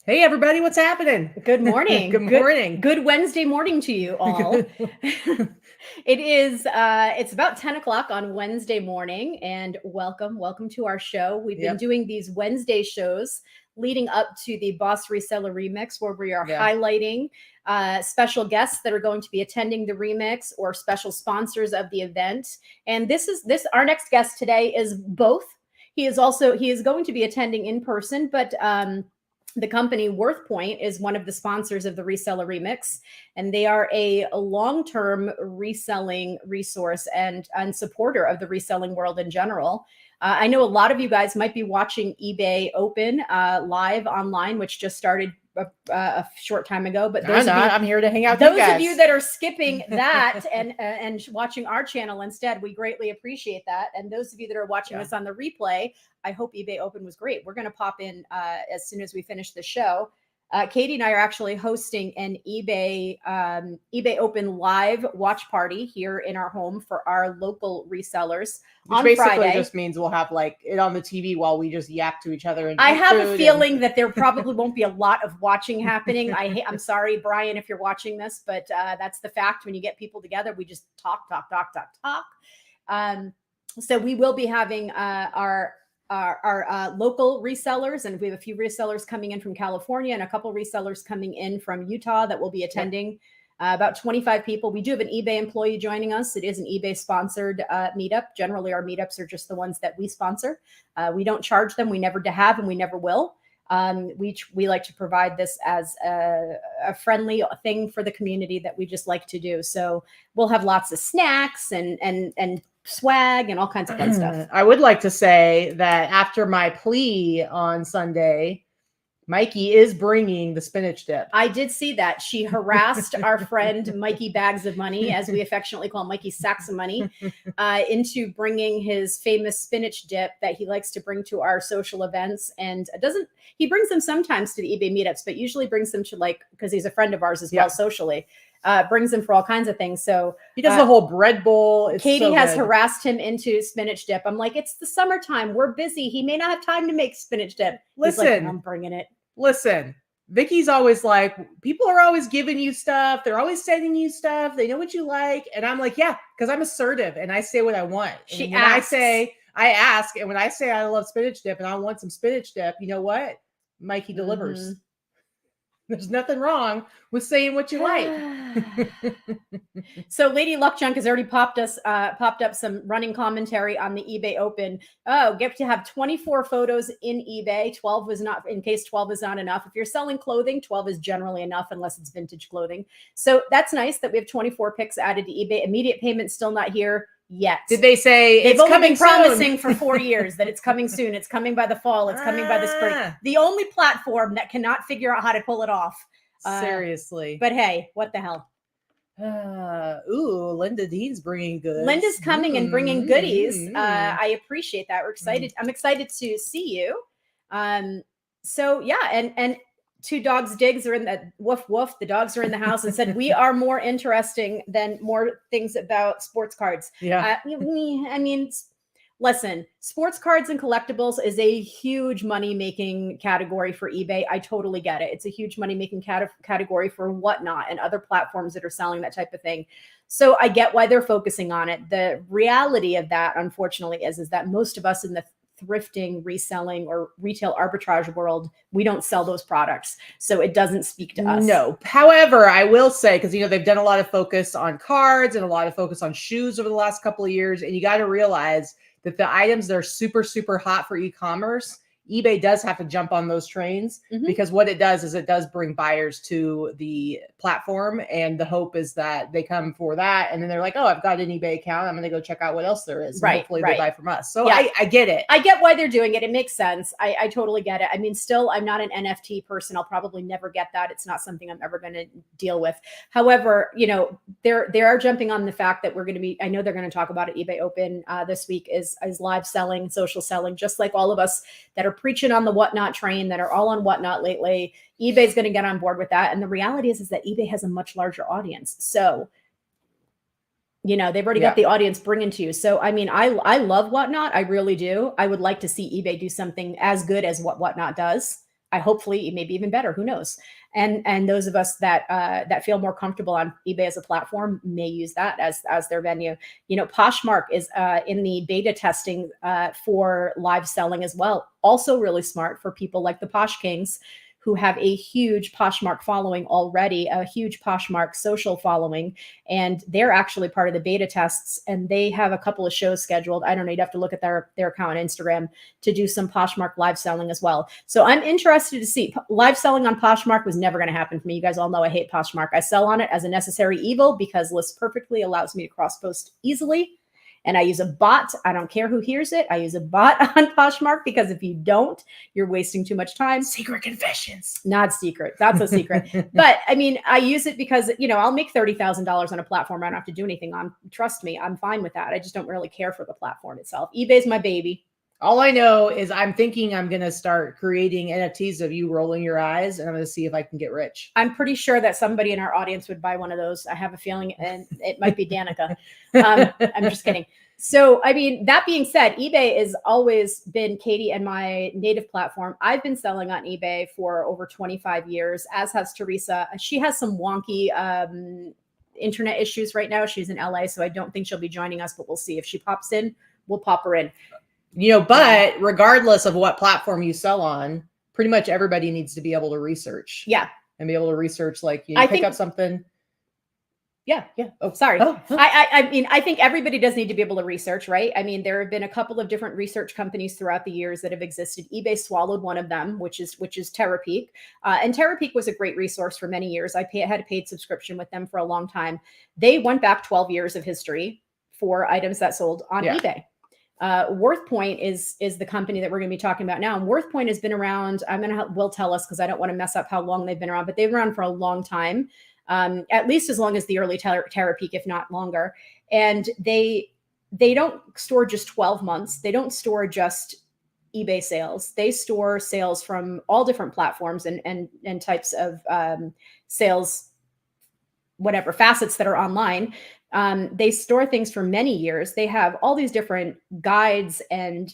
Hey everybody, what's happening? Good morning. Good morning. Good Wednesday morning to you all. It's about 10 o'clock on Wednesday morning, and welcome to our show. We've been doing these Wednesday shows leading up to the BOSS Reseller Remix, where we are highlighting special guests that are going to be attending the remix or special sponsors of the event. And our next guest today is both. He is going to be attending in person, but the company WorthPoint is one of the sponsors of the Reseller Remix, and they are a long-term reselling resource and supporter of the reselling world in general. I know a lot of you guys might be watching eBay Open live online, which just started a short time ago, but I'm here to hang out. Those of you that are skipping that and watching our channel instead, we greatly appreciate that. And those of you that are watching us on the replay, I hope eBay Open was great. We're going to pop in as soon as we finish the show. Katy and I are actually hosting an eBay Open live watch party here in our home for our local resellers. Which basically Friday. Just means we'll have like it on the TV while we just yap to each other. And I have a feeling that there probably won't be a lot of watching happening. I'm sorry, Brian, if you're watching this, but that's the fact. When you get people together, we just talk. So we will be having our local resellers, and we have a few resellers coming in from California and a couple resellers coming in from Utah that will be attending. About 25 people. We do have an eBay employee joining us. It is an eBay sponsored meetup. Generally, our meetups are just the ones that we sponsor. We don't charge them. We never have, and we never will. We like to provide this as a friendly thing for the community that we just like to do. So we'll have lots of snacks and swag and all kinds of fun stuff. I would like to say that after my plea on Sunday, Mikey is bringing the spinach dip. I did see that. She harassed our friend Mikey Bags of Money, as we affectionately call Mikey Sacks of Money, into bringing his famous spinach dip that he likes to bring to our social events. And he brings them sometimes to the eBay meetups, but usually brings them to because he's a friend of ours as well socially. Brings them for all kinds of things. So he does the whole bread bowl. Katy has harassed him into spinach dip. I'm like, it's the summertime. We're busy. He may not have time to make spinach dip. Listen, he's like, I'm bringing it. Listen, Vikki's always like, people are always giving you stuff. They're always sending you stuff. They know what you like. And I'm like, yeah, because I'm assertive and I say what I want. I ask. And when I say I love spinach dip and I want some spinach dip, you know what? Mikey delivers. Mm-hmm. There's nothing wrong with saying what you like. So Lady Luckjunk has already popped up some running commentary on the eBay Open. Oh, get to have 24 photos in eBay. 12 was not, in case 12 is not enough. If you're selling clothing, 12 is generally enough unless it's vintage clothing. So that's nice that we have 24 pics added to eBay. Immediate payment still not here yet. Did they say they've only been promising for 4 years that it's coming soon? It's coming by the fall. It's coming by the spring. The only platform that cannot figure out how to pull it off. Seriously. But hey, what the hell? Linda Dean's bringing goods. Linda's coming and bringing goodies. I appreciate that. We're excited. I'm excited to see you. So yeah, and two dogs digs are in the woof woof. The dogs are in the house and said, we are more interesting than more things about sports cards. Yeah. I mean, listen, sports cards and collectibles is a huge money-making category for eBay. I totally get it. It's a huge money-making category for Whatnot and other platforms that are selling that type of thing. So I get why they're focusing on it. The reality of that, unfortunately, is that most of us in the thrifting, reselling, or retail arbitrage world, we don't sell those products. So it doesn't speak to us. No. However, I will say, because, they've done a lot of focus on cards and a lot of focus on shoes over the last couple of years. And you got to realize that the items that are super, super hot for e-commerce, eBay does have to jump on those trains because what it does is it does bring buyers to the platform. And the hope is that they come for that. And then they're like, oh, I've got an eBay account. I'm going to go check out what else there is. And hopefully they buy from us. So yeah. I get it. I get why they're doing it. It makes sense. I totally get it. I mean, still, I'm not an NFT person. I'll probably never get that. It's not something I'm ever going to deal with. However, they are jumping on the fact that I know they're going to talk about it. eBay Open this week is live selling, social selling, just like all of us that are preaching on the Whatnot train, that are all on Whatnot lately. eBay's going to get on board with that. And the reality is that eBay has a much larger audience. So, they've already got the audience bringing to you. So, I mean, I love Whatnot. I really do. I would like to see eBay do something as good as what Whatnot does. hopefully maybe even better, who knows? And those of us that feel more comfortable on eBay as a platform may use that as their venue. Poshmark is in the beta testing for live selling as well. Also really smart for people like the Posh Kings, who have a huge Poshmark following already, a huge Poshmark social following, and they're actually part of the beta tests, and they have a couple of shows scheduled. I don't know, you'd have to look at their account on Instagram to do some Poshmark live selling as well. So I'm interested to see. Live selling on Poshmark was never going to happen for me. You guys all know I hate Poshmark. I sell on it as a necessary evil because List Perfectly allows me to cross-post easily. And I use a bot. I don't care who hears it. I use a bot on Poshmark because if you don't, you're wasting too much time. Secret confessions. Not secret. That's a secret. But I mean, I use it because, I'll make $30,000 on a platform I don't have to do anything on. Trust me, I'm fine with that. I just don't really care for the platform itself. eBay's my baby. All I know is I'm thinking I'm going to start creating NFTs of you rolling your eyes, and I'm going to see if I can get rich. I'm pretty sure that somebody in our audience would buy one of those. I have a feeling, and it might be Danica. I'm just kidding. So, I mean, that being said, eBay has always been Katy and my native platform. I've been selling on eBay for over 25 years, as has Theresa. She has some wonky internet issues right now. She's in LA, so I don't think she'll be joining us, but we'll see. If she pops in, we'll pop her in. But regardless of what platform you sell on, pretty much everybody needs to be able to research. Yeah. And be able to research, like, pick up something. Yeah. Oh, sorry. I mean, I think everybody does need to be able to research, right? I mean, there have been a couple of different research companies throughout the years that have existed. eBay swallowed one of them, which is Terapeak. And Terapeak was a great resource for many years. I had a paid subscription with them for a long time. They went back 12 years of history for items that sold on eBay. WorthPoint is the company that we're going to be talking about now. And WorthPoint has been around. Will tell us because I don't want to mess up how long they've been around, but they've been around for a long time, at least as long as the early Terapeak, if not longer. And they don't store just 12 months. They don't store just eBay sales. They store sales from all different platforms and types of sales, whatever facets that are online. They store things for many years. They have all these different guides and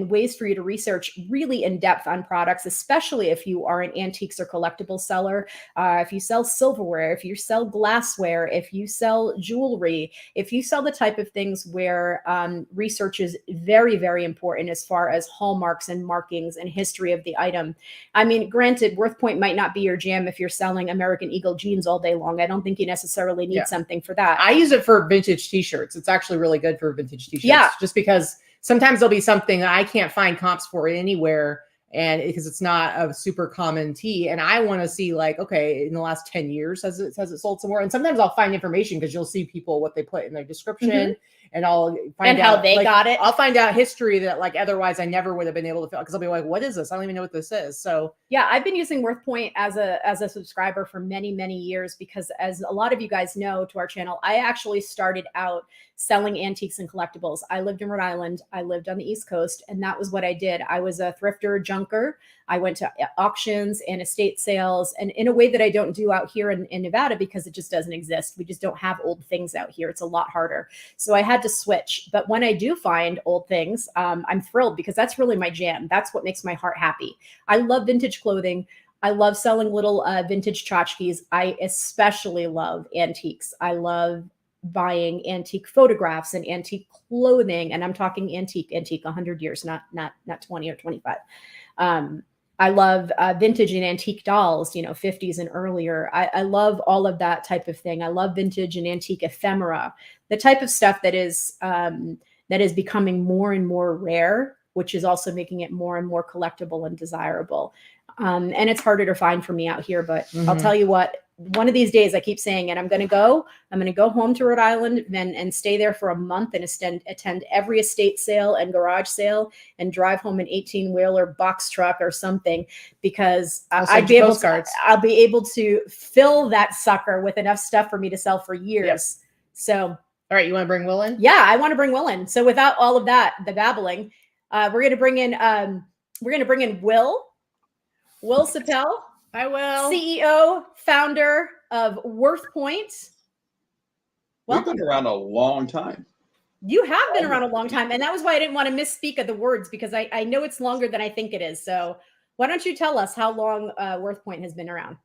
ways for you to research really in depth on products, especially if you are an antiques or collectible seller. If you sell silverware, if you sell glassware, if you sell jewelry, if you sell the type of things where research is very, very important as far as hallmarks and markings and history of the item. I mean, granted, WorthPoint might not be your jam if you're selling American Eagle jeans all day long. I don't think you necessarily need something for that. I use it for vintage t-shirts. It's actually really good for vintage t-shirts. Yeah. Just because sometimes there'll be something that I can't find comps for anywhere, and because it's not a super common tee, and I want to see, like, okay, in the last 10 years has it sold somewhere? And sometimes I'll find information because you'll see people what they put in their description, and I'll find out how they got it. I'll find out history that, like, otherwise I never would have been able to, because I'll be like, what is this? I don't even know what this is. So yeah, I've been using WorthPoint as a subscriber for many, many years because, as a lot of you guys know to our channel, I actually started out selling antiques and collectibles. I lived in Rhode Island. I lived on the East Coast, and that was what I did. I was a thrifter, junker. I went to auctions and estate sales, and in a way that I don't do out here in Nevada because it just doesn't exist. We just don't have old things out here. It's a lot harder. So I had to switch. But when I do find old things, I'm thrilled because that's really my jam. That's what makes my heart happy. I love vintage clothing. I love selling little vintage tchotchkes. I especially love antiques. I love buying antique photographs and antique clothing. And I'm talking antique 100 years, not 20 or 25. I love vintage and antique dolls, 50s and earlier. I love all of that type of thing. I love vintage and antique ephemera, the type of stuff that is becoming more and more rare, which is also making it more and more collectible and desirable. And it's harder to find for me out here, but I'll tell you what, one of these days, I keep saying it, I'm going to go home to Rhode Island and stay there for a month and attend every estate sale and garage sale and drive home an 18-wheeler box truck or something, because I'll be able to fill that sucker with enough stuff for me to sell for years. Yep. So, all right, you want to bring Will in? Yeah, I want to bring Will in. So without all of that, the babbling, we're going to bring in Will Seippel. Hi, Will. CEO, founder of WorthPoint. We've been around a long time. You have been around a long time. And that was why I didn't want to misspeak of the words, because I know it's longer than I think it is. So Why don't you tell us how long WorthPoint has been around?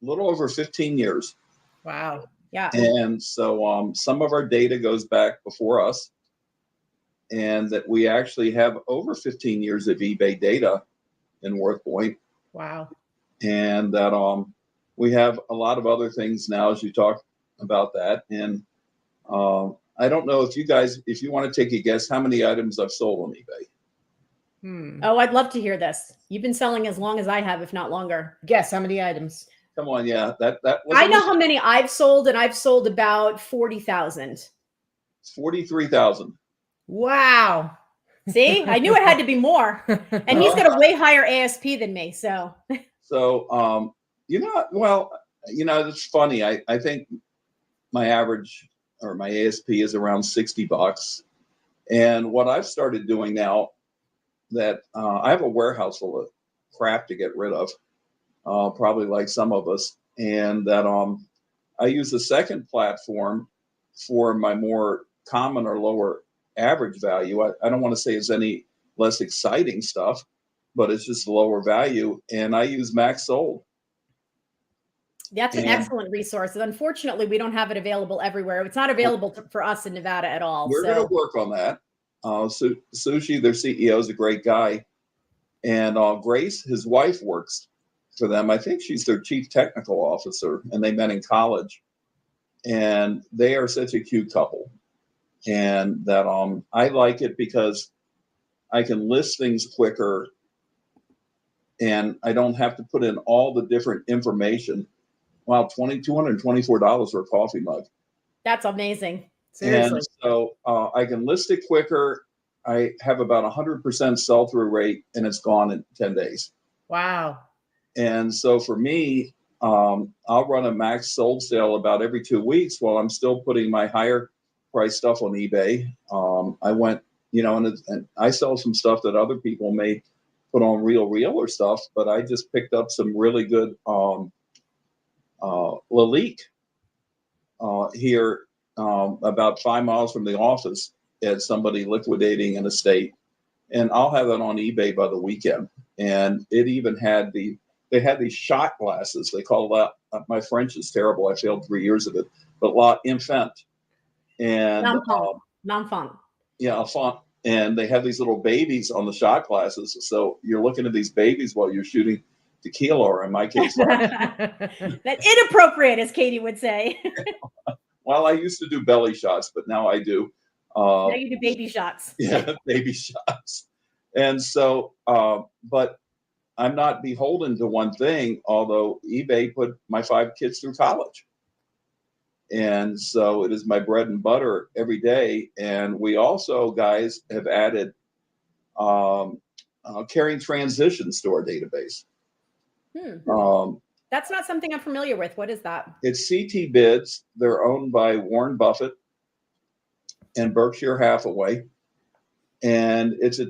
A little over 15 years. Wow. Yeah. And so some of our data goes back before us, and that we actually have over 15 years of eBay data in WorthPoint. Wow. And that we have a lot of other things now as you talk about that. And I don't know if you want to take a guess how many items I've sold on eBay. Oh, I'd love to hear this. You've been selling as long as I have, if not longer. Guess how many items? Come on, yeah, that I know how many I've sold, and I've sold about 40,000. 43,000. Wow. See, I knew it had to be more, and he's got a way higher ASP than me. So it's funny. I think my average or my ASP is around $60. And what I've started doing now that I have a warehouse full of crap to get rid of, probably like some of us, and that I use a second platform for my more common or lower average value. I don't want to say it's any less exciting stuff, but it's just lower value. And I use Max Sold. That's an excellent resource. Unfortunately, we don't have it available everywhere. It's not available for us in Nevada at all. We're going to work on that. Sushi, their CEO, is a great guy. And Grace, his wife, works for them. I think she's their chief technical officer, and they met in college. And they are such a cute couple. And that I like it because I can list things quicker, and I don't have to put in all the different information. Wow, $224 for a coffee mug. That's amazing. Seriously. And so I can list it quicker. I have about 100% sell-through rate, and it's gone in 10 days. Wow. And so for me, I'll run a Max Sold sale about every 2 weeks while I'm still putting my higher price stuff on eBay. I went, and I sell some stuff that other people may put on Real stuff, but I just picked up some really good Lalique here about 5 miles from the office at somebody liquidating an estate. And I'll have it on eBay by the weekend. And it even had they had these shot glasses. They call that, my French is terrible. I failed 3 years of it, but La Infant. And L'enfant. Yeah, enfant. And they have these little babies on the shot glasses. So you're looking at these babies while you're shooting tequila, or in my case, that inappropriate, as Katy would say. Well, I used to do belly shots, but now I do. Now you do baby shots. Yeah, baby shots. And so, but I'm not beholden to one thing, although eBay put my 5 kids through college. And so it is my bread and butter every day. And we also, guys, have added carrying transitions to our database. That's not something I'm familiar with. What is that? It's CT Bids. They're owned by Warren Buffett and Berkshire Hathaway. And it's a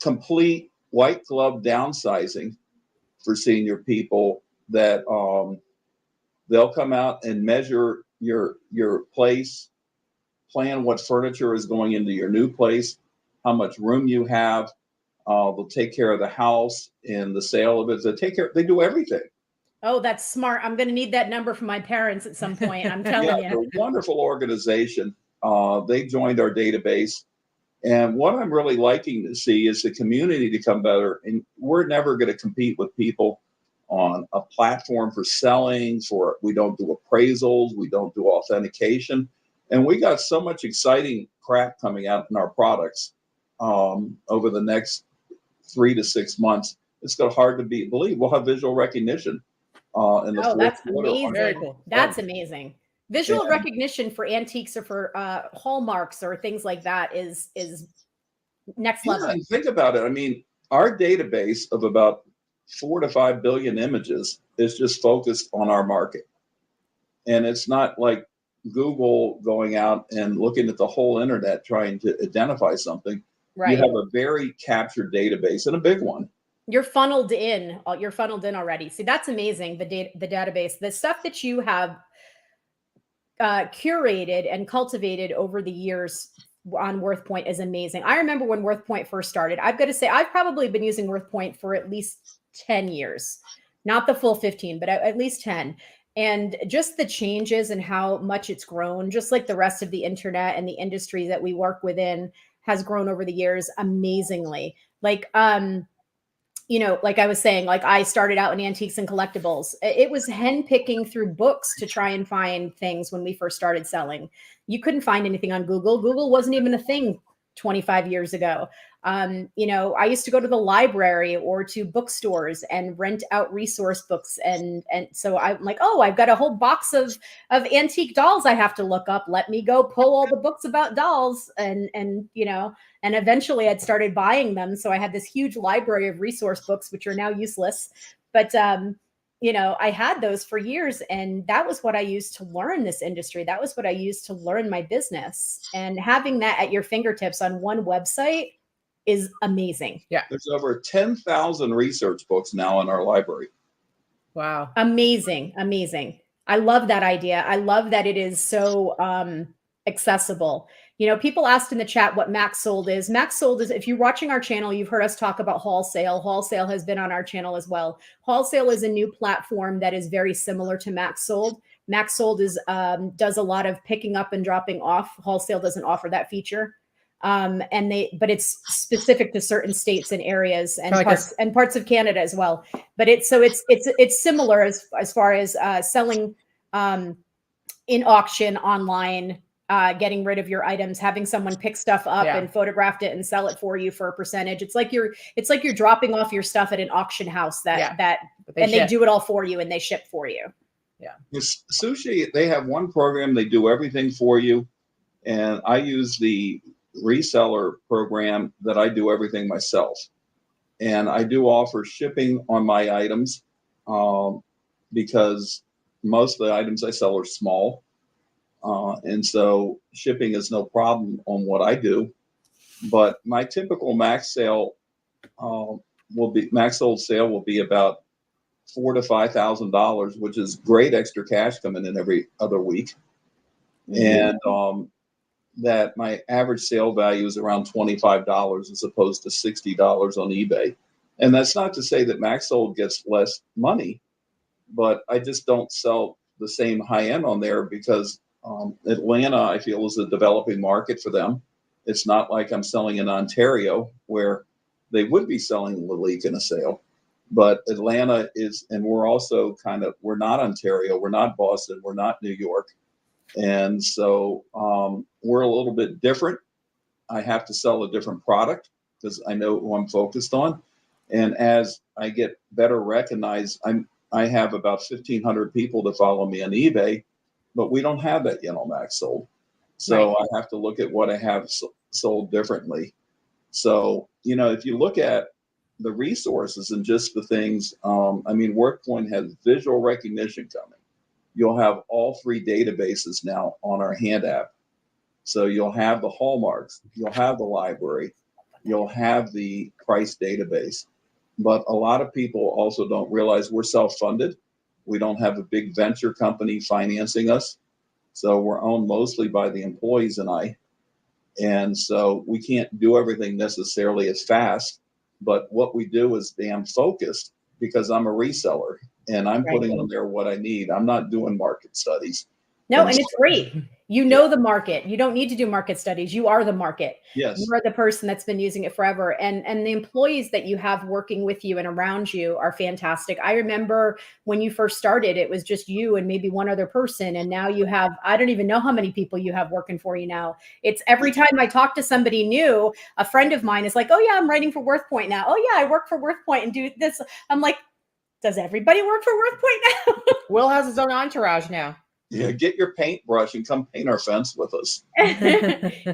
complete white glove downsizing for senior people that they'll come out and measure your place, plan what furniture is going into your new place, how much room you have. They'll take care of the house and the sale of it. They do everything. Oh, that's smart. I'm going to need that number from my parents at some point. I'm telling you. They're a wonderful organization. They joined our database. And what I'm really liking to see is the community to come better. And we're never going to compete with people on a platform for selling, we don't do appraisals, we don't do authentication. And we got so much exciting crap coming out in our products over the next 3 to 6 months. It's hard to believe. We'll have visual recognition in the fourth that's quarter. amazing. Very cool. That's amazing. Visual recognition for antiques or for hallmarks or things like that is next level. And think about it. I mean, our database of about 4 to 5 billion images is just focused on our market. And it's not like Google going out and looking at the whole internet trying to identify something. Right. You have a very captured database and a big one. You're funneled in. You're funneled in already. See, that's amazing. The database, the stuff that you have curated and cultivated over the years on WorthPoint is amazing. I remember when WorthPoint first started. I've got to say, I've probably been using WorthPoint for at least 10 years, not the full 15, but at least 10. And just the changes and how much it's grown, just like the rest of the internet and the industry that we work within has grown over the years amazingly. Like, you know, like I was saying, like I started out in antiques and collectibles. It was henpicking through books to try and find things when we first started selling. You couldn't find anything on Google. Google wasn't even a thing 25 years ago. You know, I used to go to the library or to bookstores and rent out resource books. And so I'm like, oh, I've got a whole box of antique dolls I have to look up. Let me go pull all the books about dolls. And you know, and eventually I'd started buying them. So I had this huge library of resource books, which are now useless. But, you know, I had those for years, and that was what I used to learn this industry. That was what I used to learn my business. And having that at your fingertips on one website is amazing. Yeah. There's over 10,000 research books now in our library. Wow. Amazing. Amazing. I love that idea. I love that it is so accessible. You know, people asked in the chat what Max Sold is. Max Sold is, if you're watching our channel, you've heard us talk about Wholesale. Wholesale has been on our channel as well. Wholesale is a new platform that is very similar to Max Sold. Max Sold is does a lot of picking up and dropping off. Wholesale doesn't offer that feature. But it's specific to certain states and areas and parts of Canada as well. But it's similar as far as selling in auction online, getting rid of your items, having someone pick stuff up and photograph it and sell it for you for a percentage. It's like you're dropping off your stuff at an auction house they do it all for you and they ship for you. Yeah. With Sushi, they have one program, they do everything for you. And I use the reseller program that I do everything myself. And I do offer shipping on my items because most of the items I sell are small. And so shipping is no problem on what I do. But my typical max sold sale will be about $4,000 to $5,000, which is great extra cash coming in every other week. Mm-hmm. And that my average sale value is around $25 as opposed to $60 on eBay. And that's not to say that Max Sold gets less money, but I just don't sell the same high end on there because Atlanta, I feel, is a developing market for them. It's not like I'm selling in Ontario where they would be selling Lalique in a sale. But Atlanta is, and we're also we're not Ontario, we're not Boston, we're not New York. And so we're a little bit different. I have to sell a different product because I know who I'm focused on. And as I get better recognized, I have about 1,500 people to follow me on eBay, but we don't have that yet on Max Sold. So I have to look at what I have sold differently. So, you know, if you look at the resources and just the things, WorthPoint has visual recognition coming. You'll have all 3 databases now on our hand app. So you'll have the hallmarks, you'll have the library, you'll have the price database. But a lot of people also don't realize we're self-funded. We don't have a big venture company financing us. So we're owned mostly by the employees and I. And so we can't do everything necessarily as fast. But what we do is damn focused because I'm a reseller. And I'm putting on there what I need. I'm not doing market studies. No, and it's great. You know the market. You don't need to do market studies. You are the market. Yes. You are the person that's been using it forever. And the employees that you have working with you and around you are fantastic. I remember when you first started, it was just you and maybe one other person. And now you have, I don't even know how many people you have working for you now. It's every time I talk to somebody new, a friend of mine is like, oh yeah, I'm writing for WorthPoint now. Oh yeah, I work for WorthPoint and do this. I'm like, does everybody work for WorthPoint now? Will has his own entourage now. Yeah, get your paintbrush and come paint our fence with us.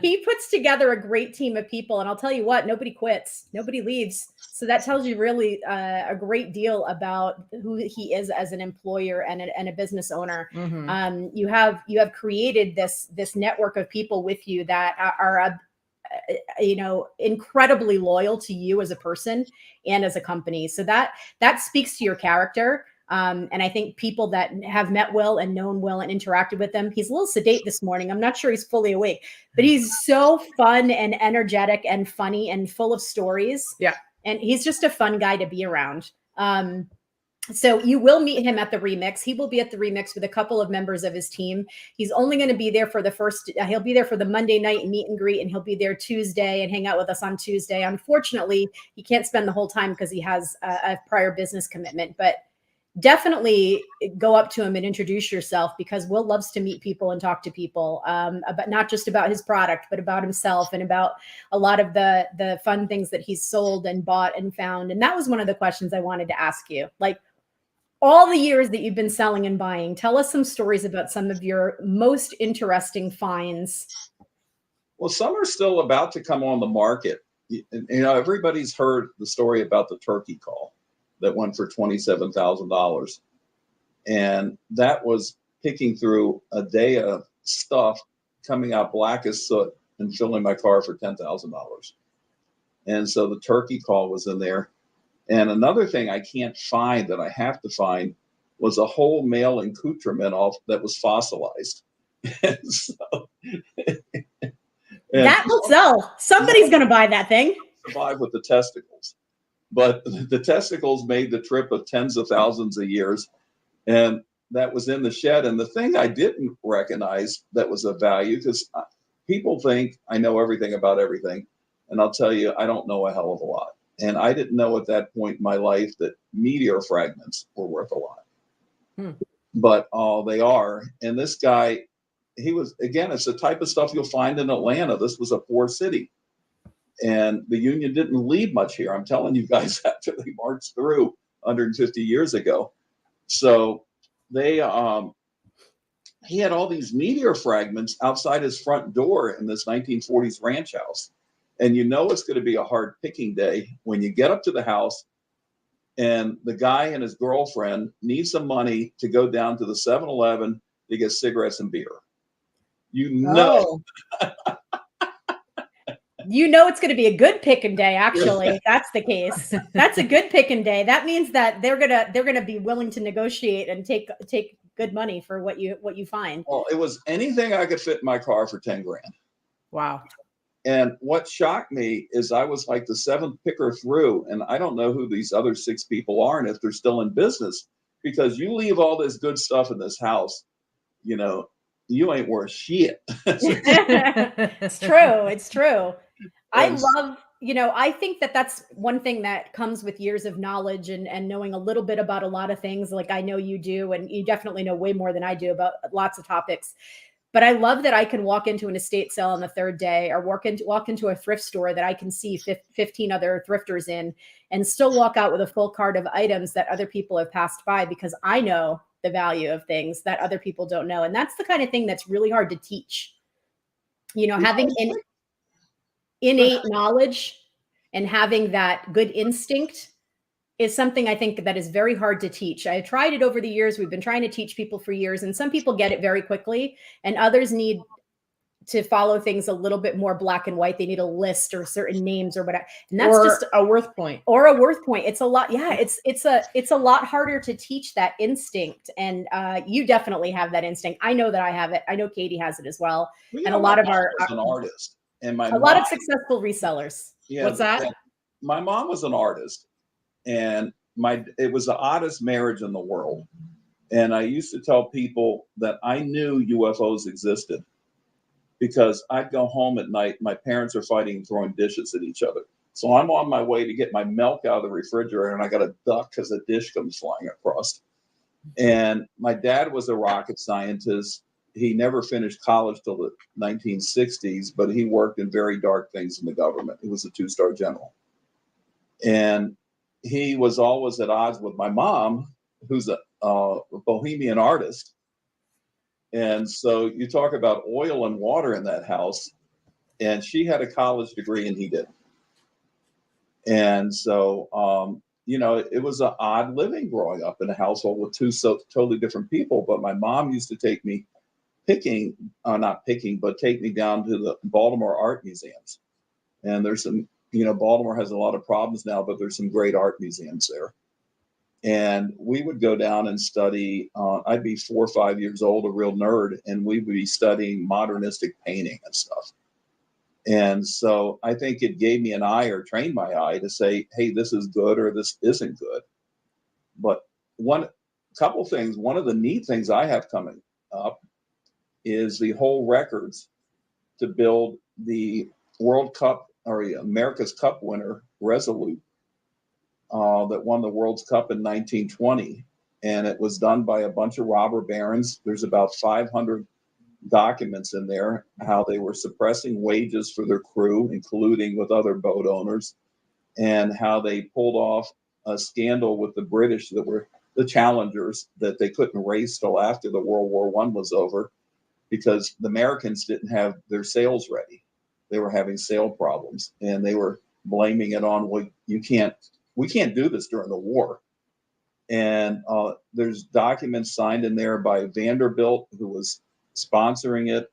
He puts together a great team of people. And I'll tell you what, nobody quits. Nobody leaves. So that tells you really a great deal about who he is as an employer and a business owner. Mm-hmm. You have created this network of people with you that are incredibly loyal to you as a person and as a company. So that speaks to your character. And I think people that have met Will and known Will and interacted with him, he's a little sedate this morning. I'm not sure he's fully awake, but he's so fun and energetic and funny and full of stories. Yeah. And he's just a fun guy to be around. So you will meet him at the remix. He will be at the remix with a couple of members of his team. He's only going to be there for he'll be there for the Monday night meet and greet, and he'll be there Tuesday and hang out with us on Tuesday. Unfortunately, he can't spend the whole time because he has a prior business commitment, but definitely go up to him and introduce yourself, because Will loves to meet people and talk to people, but not just about his product, but about himself and about a lot of the fun things that he's sold and bought and found. And that was one of the questions I wanted to ask you. Like, all the years that you've been selling and buying, tell us some stories about some of your most interesting finds. Well, some are still about to come on the market. Everybody's heard the story about the turkey call that went for $27,000. And that was picking through a day of stuff, coming out black as soot and filling my car for $10,000. And so the turkey call was in there. And another thing I can't find that I have to find was a whole male accoutrement that was fossilized. And that will sell. Somebody's going to buy that thing. Survive with the testicles. But the testicles made the trip of tens of thousands of years. And that was in the shed. And the thing I didn't recognize that was of value, because people think I know everything about everything. And I'll tell you, I don't know a hell of a lot. And I didn't know at that point in my life that meteor fragments were worth a lot. But they are. And this guy, it's the type of stuff you'll find in Atlanta. This was a poor city. And the Union didn't leave much here. I'm telling you guys, after they marched through 150 years ago. So he had all these meteor fragments outside his front door in this 1940s ranch house. And it's going to be a hard picking day when you get up to the house and the guy and his girlfriend need some money to go down to the 7-Eleven to get cigarettes and beer. It's going to be a good picking day, actually. If that's the case. That's a good picking day. That means that they're gonna be willing to negotiate and take good money for what you find. Well, it was anything I could fit in my car for 10 grand. Wow. And what shocked me is I was like the seventh picker through, and I don't know who these other 6 people are and if they're still in business, because you leave all this good stuff in this house, you ain't worth shit. It's true. It's true. I love, I think that that's one thing that comes with years of knowledge and knowing a little bit about a lot of things, like I know you do, and you definitely know way more than I do about lots of topics. But I love that I can walk into an estate sale on the 3rd day, or walk into a thrift store that I can see 15 other thrifters in, and still walk out with a full cart of items that other people have passed by, because I know the value of things that other people don't know. And that's the kind of thing that's really hard to teach. Having innate knowledge and having that good instinct is something I think that is very hard to teach. I tried it over the years. We've been trying to teach people for years, and some people get it very quickly, and others need to follow things a little bit more black and white. They need a list or certain names or whatever. And that's just a WorthPoint. Or a WorthPoint. It's a lot. Yeah, it's a lot harder to teach that instinct. And you definitely have that instinct. I know that I have it. I know Katy has it as an lot of our an artist, and a lot of successful resellers. Yeah, what's that? My mom was an artist. And it was the oddest marriage in the world. And I used to tell people that I knew UFOs existed, because I'd go home at night, my parents are fighting and throwing dishes at each other. So I'm on my way to get my milk out of the refrigerator, and I got a duck because a dish comes flying across. And my dad was a rocket scientist. He never finished college till the 1960s, but he worked in very dark things in the government. He was a 2-star general. And he was always at odds with my mom, who's a bohemian artist. And so you talk about oil and water in that house, and she had a college degree and he didn't. And so, it was an odd living growing up in a household with 2 totally different people. But my mom used to take me take me down to the Baltimore art museums. And there's some, Baltimore has a lot of problems now, but there's some great art museums there. And we would go down and study. I'd be 4 or 5 years old, a real nerd, and we would be studying modernistic painting and stuff. And so I think it gave me an eye, or trained my eye, to say, hey, this is good or this isn't good. But couple things. One of the neat things I have coming up is the whole records to build the World Cup, or America's Cup winner, Resolute, that won the World's Cup in 1920. And it was done by a bunch of robber barons. There's about 500 documents in there, how they were suppressing wages for their crew, including with other boat owners, and how they pulled off a scandal with the British that were the challengers, that they couldn't race till after the World War I was over, because the Americans didn't have their sails ready. They were having sail problems, and they were blaming it on, well, we can't do this during the war. And there's documents signed in there by Vanderbilt, who was sponsoring it,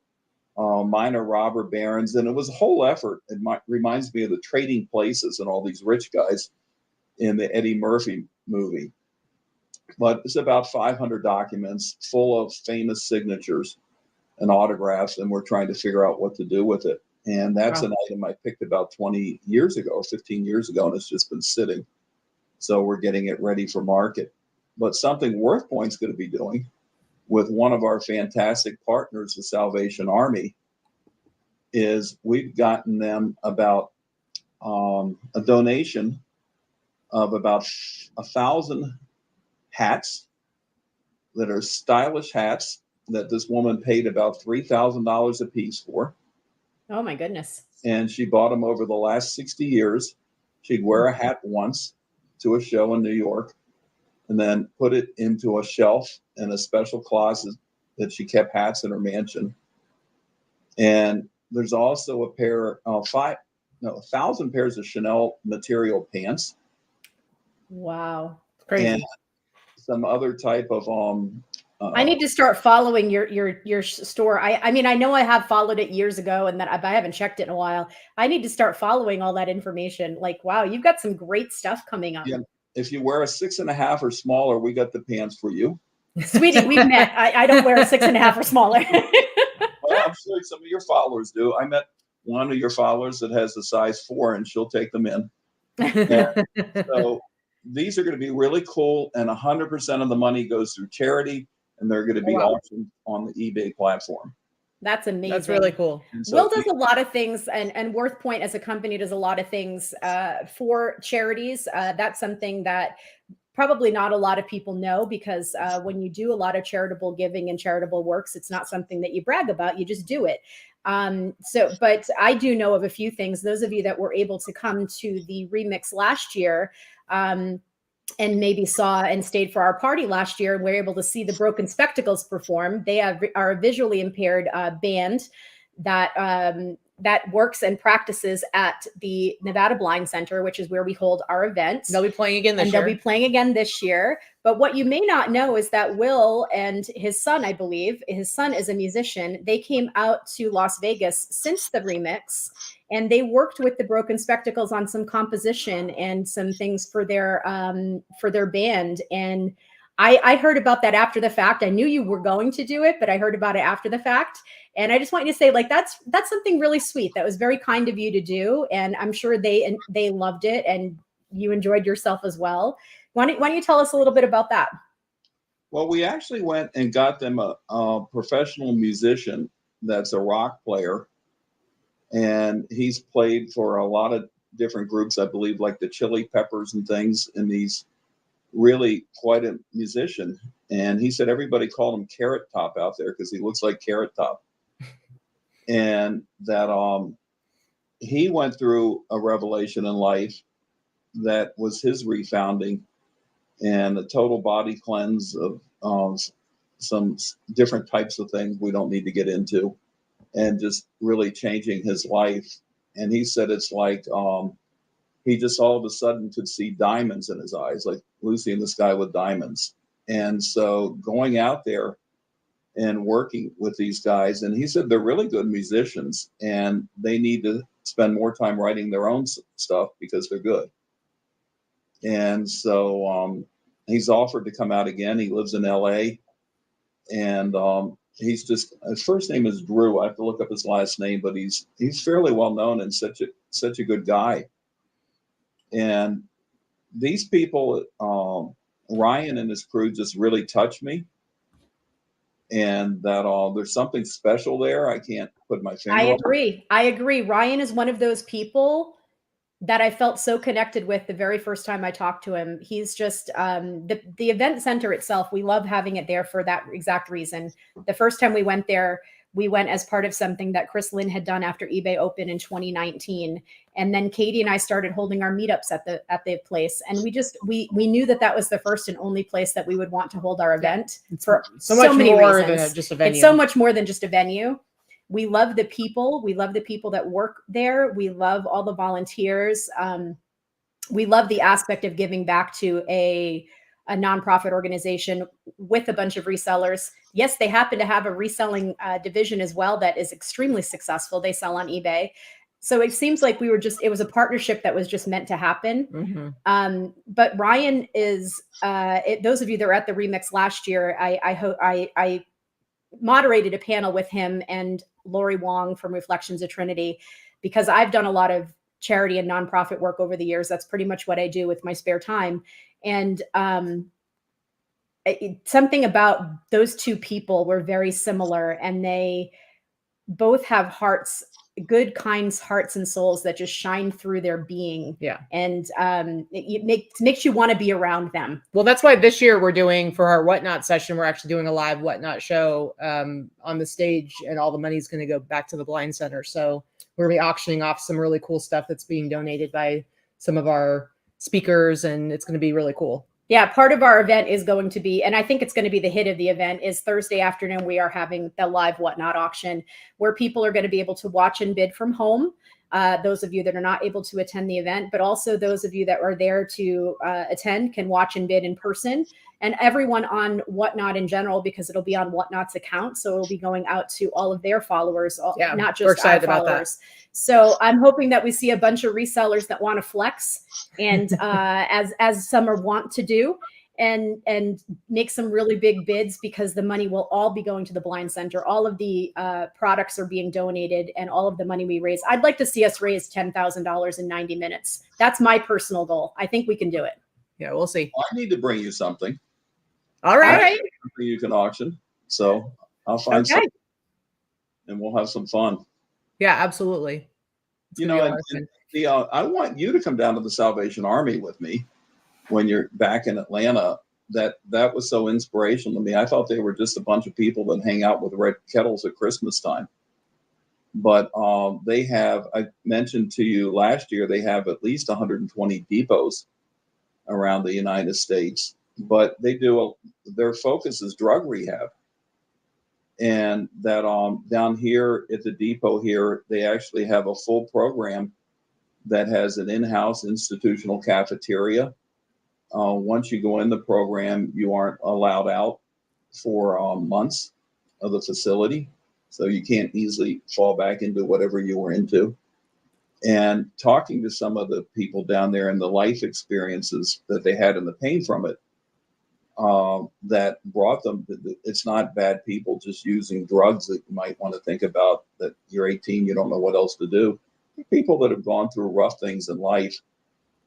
minor robber barons, and it was a whole effort. It reminds me of the Trading Places and all these rich guys in the Eddie Murphy movie. But it's about 500 documents full of famous signatures and autographs, and we're trying to figure out what to do with it. And that's an item I picked about 20 years ago, 15 years ago, and it's just been sitting. So we're getting it ready for market. But something WorthPoint's going to be doing with one of our fantastic partners, the Salvation Army, is we've gotten them about a donation of about 1,000 hats that are stylish hats that this woman paid about $3,000 a piece for. Oh my goodness. And she bought them over the last 60 years. She'd wear a hat once to a show in New York, and then put it into a shelf in a special closet that she kept hats in her mansion. And there's also a pair of 1,000 pairs of Chanel material pants. Wow. Crazy. And some other type of I need to start following your store. I mean, I know I have followed it years ago, and that I haven't checked it in a while. I need to start following all that information. Like, wow, you've got some great stuff coming up. Yeah. If you wear a 6.5 or smaller, we got the pants for you. Sweetie, we've met. I don't wear a 6.5 or smaller. Well, I'm sure some of your followers do. I met one of your followers that has a size 4, and she'll take them in. So these are going to be really cool, and 100% of the money goes through charity, and they're going to be auctioned on the eBay platform. That's amazing. That's really cool. So Will does a lot of things, and WorthPoint as a company does a lot of things for charities. That's something that probably not a lot of people know, because when you do a lot of charitable giving and charitable works, it's not something that you brag about. You just do it. But I do know of a few things. Those of you that were able to come to the remix last year, and maybe saw and stayed for our party last year, and we're able to see the Broken Spectacles perform. They are a visually impaired band that works and practices at the Nevada Blind Center, which is where we hold our events. They'll be playing again this year. They'll be playing again this year. But what you may not know is that Will and his son, I believe, his son is a musician. They came out to Las Vegas since the remix, and they worked with the Broken Spectacles on some composition and some things for their band. And I heard about that after the fact. I knew you were going to do it, but I heard about it after the fact. And I just want you to say, like, that's something really sweet. That was very kind of you to do. And I'm sure they loved it, and you enjoyed yourself as well. Why don't you tell us a little bit about that? Well, we actually went and got them a professional musician that's a rock player. And he's played for a lot of different groups, I believe, like the Chili Peppers and things. And he's really quite a musician. And he said everybody called him Carrot Top out there because he looks like Carrot Top. And that he went through a revelation in life that was his refounding, and a total body cleanse of some different types of things we don't need to get into, and just really changing his life. And he said it's like he just all of a sudden could see diamonds in his eyes, like Lucy in the Sky with Diamonds. And so going out there and working with these guys, and he said they're really good musicians, and they need to spend more time writing their own stuff because they're good. And so he's offered to come out again. He lives in LA, and he's just, his first name is Drew. I have to look up his last name, but he's fairly well known and such a good guy. And these people, Ryan and his crew just really touched me. And that there's something special there. I can't put my finger on. I agree. Ryan is one of those people that I felt so connected with the very first time I talked to him. He's just, the event center itself, we love having it there for that exact reason. The first time we went there, we went as part of something that Chris Lynn had done after eBay opened in 2019. And then Katy and I started holding our meetups at the place. And we knew that was the first and only place that we would want to hold our event for so many reasons. Than just a venue. It's so much more than just a venue. We love the people. We love the people that work there. We love all the volunteers. We love the aspect of giving back to a nonprofit organization with a bunch of resellers. Yes, they happen to have a reselling division as well that is extremely successful. They sell on eBay. So it seems like it was a partnership that was just meant to happen. Mm-hmm. But Ryan is, those of you that were at the Remix last year, I moderated a panel with him and Lori Wong from Reflections of Trinity, because I've done a lot of charity and nonprofit work over the years. That's pretty much what I do with my spare time. And something about those two people were very similar, and they both have hearts, good, kind hearts and souls that just shine through their being. Yeah. And it makes you want to be around them. Well, that's why this year we're doing, for our Whatnot session, we're actually doing a live Whatnot show on the stage, and all the money's going to go back to the Blind Center. So we're going to be auctioning off some really cool stuff that's being donated by some of our speakers, and it's going to be really cool. Yeah, part of our event is going to be, and I think it's going to be the hit of the event, is Thursday afternoon. We are having the live Whatnot auction where people are going to be able to watch and bid from home. Those of you that are not able to attend the event, but also those of you that are there to attend can watch and bid in person. And everyone on Whatnot in general, because it'll be on Whatnot's account. So it'll be going out to all of their followers, not just our followers. So I'm hoping that we see a bunch of resellers that want to flex, and as some are want to do, and make some really big bids, because the money will all be going to the Blind Center. All of the products are being donated, and all of the money we raise. I'd like to see us raise $10,000 in 90 minutes. That's my personal goal. I think we can do it. Yeah, we'll see. Well, I need to bring you something. All right. Something you can auction. So I'll find something, and we'll have some fun. Yeah, absolutely. You know, I want you to come down to the Salvation Army with me when you're back in Atlanta. That was so inspirational to me. I thought they were just a bunch of people that hang out with red kettles at Christmas time. But they have, I mentioned to you last year, they have at least 120 depots around the United States. But they do, their focus is drug rehab. And that down here at the depot here, they actually have a full program that has an in-house institutional cafeteria. Once you go in the program, you aren't allowed out for months of the facility. So you can't easily fall back into whatever you were into. And talking to some of the people down there and the life experiences that they had and the pain from it, that brought them, it's not bad people just using drugs that you might want to think about, that you're 18, you don't know what else to do. People that have gone through rough things in life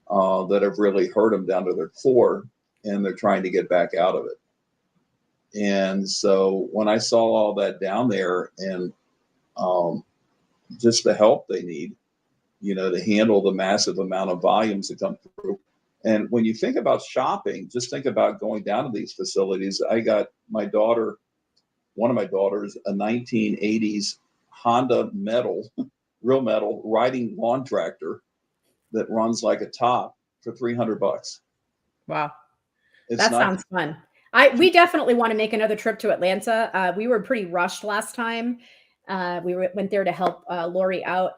that have really hurt them down to their core, and they're trying to get back out of it. And so when I saw all that down there, and just the help they need, you know, to handle the massive amount of volumes that come through. And when you think about shopping, just think about going down to these facilities. I got my daughter, one of my daughters, a 1980s Honda metal, real metal, riding lawn tractor that runs like a top for $300. Wow. That sounds fun. We definitely want to make another trip to Atlanta. We were pretty rushed last time. We went there to help Lori out.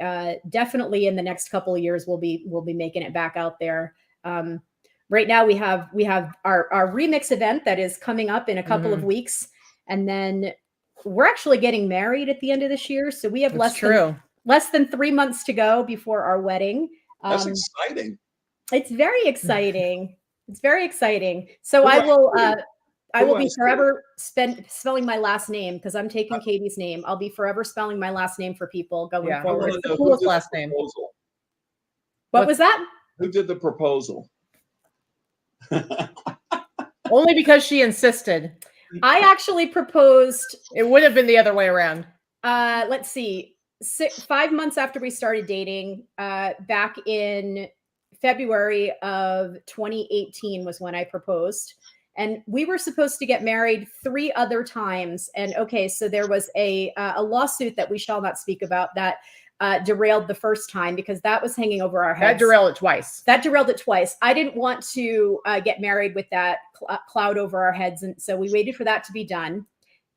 Definitely in the next couple of years, we'll be making it back out there. Right now we have our remix event that is coming up in a couple of weeks. And then we're actually getting married at the end of this year. So we have less than 3 months to go before our wedding. That's exciting. It's very exciting. It's very exciting. So I will be forever spelling my last name because I'm taking Katy's name. I'll be forever spelling my last name for people going forward. It's the coolest last name. What was that? Who did the proposal? Only because she insisted. I actually proposed. It would have been the other way around. Let's see. 5 months after we started dating, back in February of 2018 was when I proposed. And we were supposed to get married 3 other times. And okay, so there was a lawsuit that we shall not speak about that derailed the first time because that was hanging over our heads. That derailed it twice. I didn't want to get married with that cloud over our heads. And so we waited for that to be done.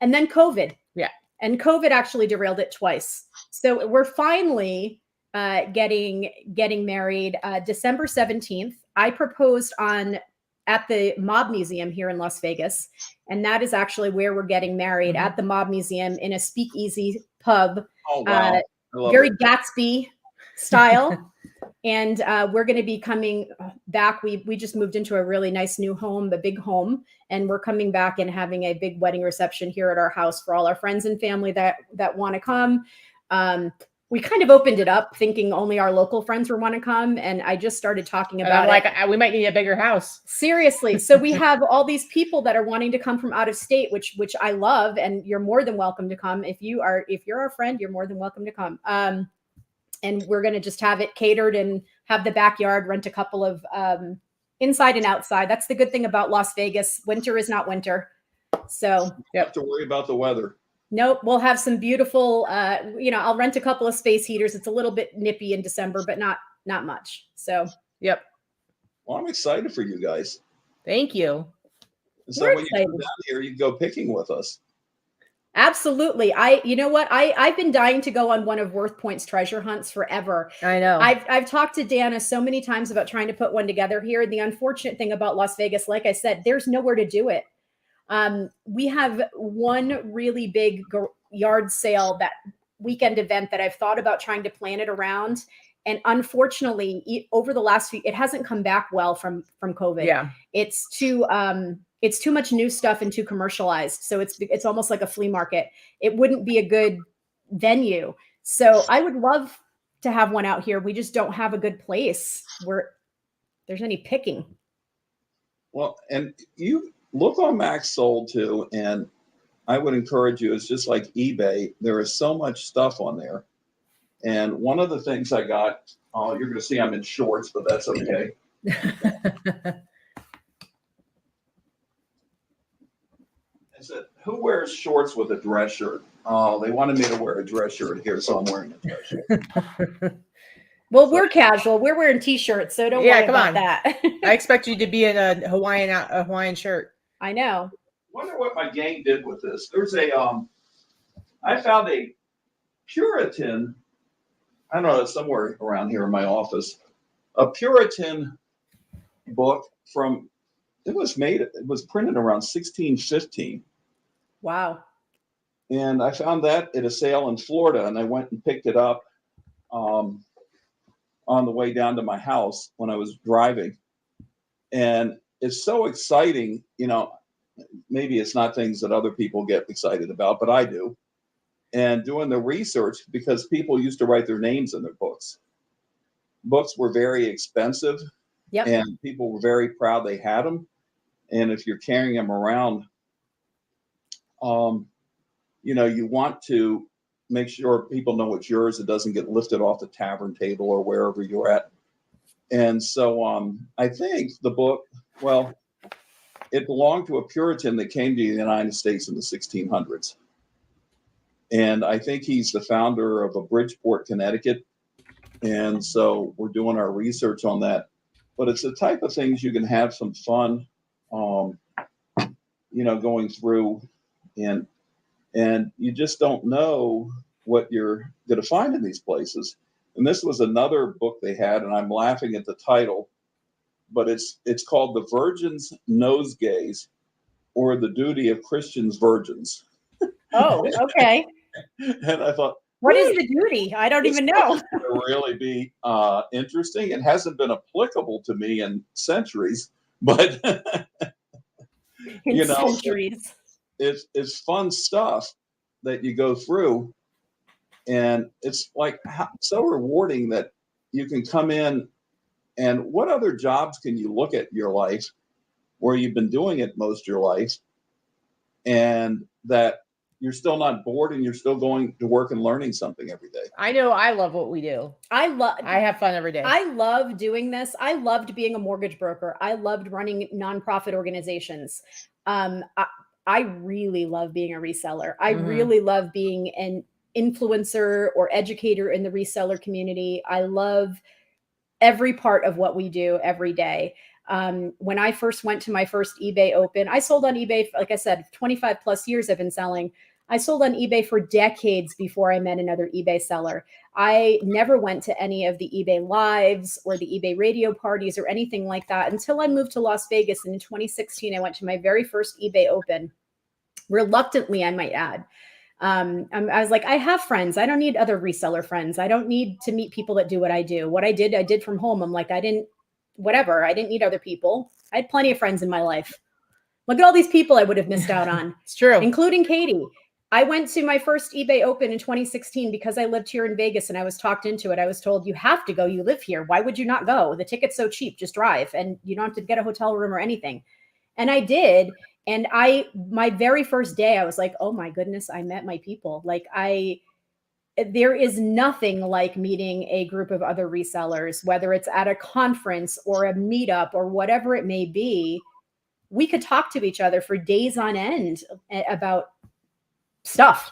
And then COVID. Yeah. And COVID actually derailed it twice. So we're finally getting married December 17th. I proposed at the Mob Museum here in Las Vegas. And that is actually where we're getting married, at the Mob Museum in a speakeasy pub. Oh, wow. Very Gatsby style. And we're going to be coming back. We just moved into a really nice new home, a big home. And we're coming back and having a big wedding reception here at our house for all our friends and family that want to come. We kind of opened it up thinking only our local friends would want to come. And I just started talking about we might need a bigger house. Seriously. So we have all these people that are wanting to come from out of state, which I love. And you're more than welcome to come. If you're our friend, you're more than welcome to come. And we're going to just have it catered and have the backyard, rent a couple of inside and outside. That's the good thing about Las Vegas. Winter is not winter. So you have to worry about the weather. Nope. We'll have some beautiful, I'll rent a couple of space heaters. It's a little bit nippy in December, but not much. So, yep. Well, I'm excited for you guys. Thank you. So when you come down here, you go picking with us. Absolutely. You know what? I've been dying to go on one of WorthPoint's treasure hunts forever. I know. I've talked to Danna so many times about trying to put one together here. The unfortunate thing about Las Vegas, like I said, there's nowhere to do it. We have one really big yard sale, that weekend event that I've thought about trying to plan it around. And unfortunately, over the last few, it hasn't come back well from COVID. Yeah. It's too much new stuff and too commercialized. So it's almost like a flea market. It wouldn't be a good venue. So I would love to have one out here. We just don't have a good place where there's any picking. Well, and you look on Max Sold too, and I would encourage you, it's just like eBay. There is so much stuff on there. And one of the things I got, you're going to see I'm in shorts, but that's okay. I said, who wears shorts with a dress shirt? Oh, they wanted me to wear a dress shirt here, so I'm wearing a dress shirt. Well, we're casual. We're wearing T-shirts, so don't worry about that. I expect you to be in a Hawaiian shirt. I know. Wonder what my gang did with this. There's I found a Puritan, I don't know, somewhere around here in my office, a Puritan book it was printed around 1615. Wow. And I found that at a sale in Florida, and I went and picked it up on the way down to my house when I was driving. And it's so exciting, maybe it's not things that other people get excited about, but I do. And doing the research, because people used to write their names in their books. Books were very expensive. Yep. And people were very proud they had them. And if you're carrying them around, you want to make sure people know it's yours. It doesn't get lifted off the tavern table or wherever you're at. And so I think the book, it belonged to a Puritan that came to the United States in the 1600s. And I think he's the founder of a Bridgeport, Connecticut. And so we're doing our research on that. But it's the type of things you can have some fun, going through. And you just don't know what you're going to find in these places. And this was another book they had, and I'm laughing at the title, but it's called The Virgin's Nosegays, or The Duty of Christians Virgins. Oh, okay. And I thought, what is the duty? I don't even know. It's going to really be interesting. It hasn't been applicable to me in centuries, but In centuries. It's fun stuff that you go through, and it's like so rewarding that you can come in. And what other jobs can you look at your life where you've been doing it most of your life, and that you're still not bored and you're still going to work and learning something every day? I know I love what we do. I have fun every day. I love doing this. I loved being a mortgage broker. I loved running nonprofit organizations. I really love being a reseller. I really love being an influencer or educator in the reseller community. I love every part of what we do every day. When I first went to my first eBay open, I sold on eBay, like I said, 25 plus years I've been selling. I sold on eBay for decades before I met another eBay seller. I never went to any of the eBay lives or the eBay radio parties or anything like that until I moved to Las Vegas. And in 2016, I went to my very first eBay open, reluctantly, I might add. I was like, I have friends. I don't need other reseller friends. I don't need to meet people that do what I do. What I did from home. I'm like, I didn't need other people. I had plenty of friends in my life. Look at all these people I would have missed out on. It's true. Including Katy. I went to my first eBay open in 2016 because I lived here in Vegas and I was talked into it. I was told, you have to go. You live here. Why would you not go? The ticket's so cheap. Just drive and you don't have to get a hotel room or anything. And I did. And my very first day, I was like, oh my goodness, I met my people. Like there is nothing like meeting a group of other resellers, whether it's at a conference or a meetup or whatever it may be. We could talk to each other for days on end about stuff.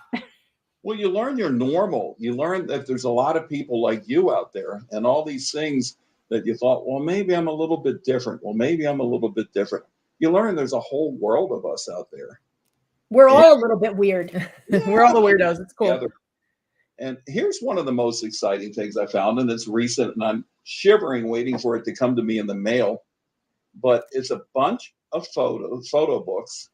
Well, you learn you're normal. You learn that there's a lot of people like you out there, and all these things that you thought, well, maybe I'm a little bit different. Well, maybe I'm a little bit different. You learn there's a whole world of us out there. We're all a little bit weird. Yeah, we're all the weirdos. It's cool. Together. And here's one of the most exciting things I found, and it's recent, and I'm shivering waiting for it to come to me in the mail. But it's a bunch of photo books.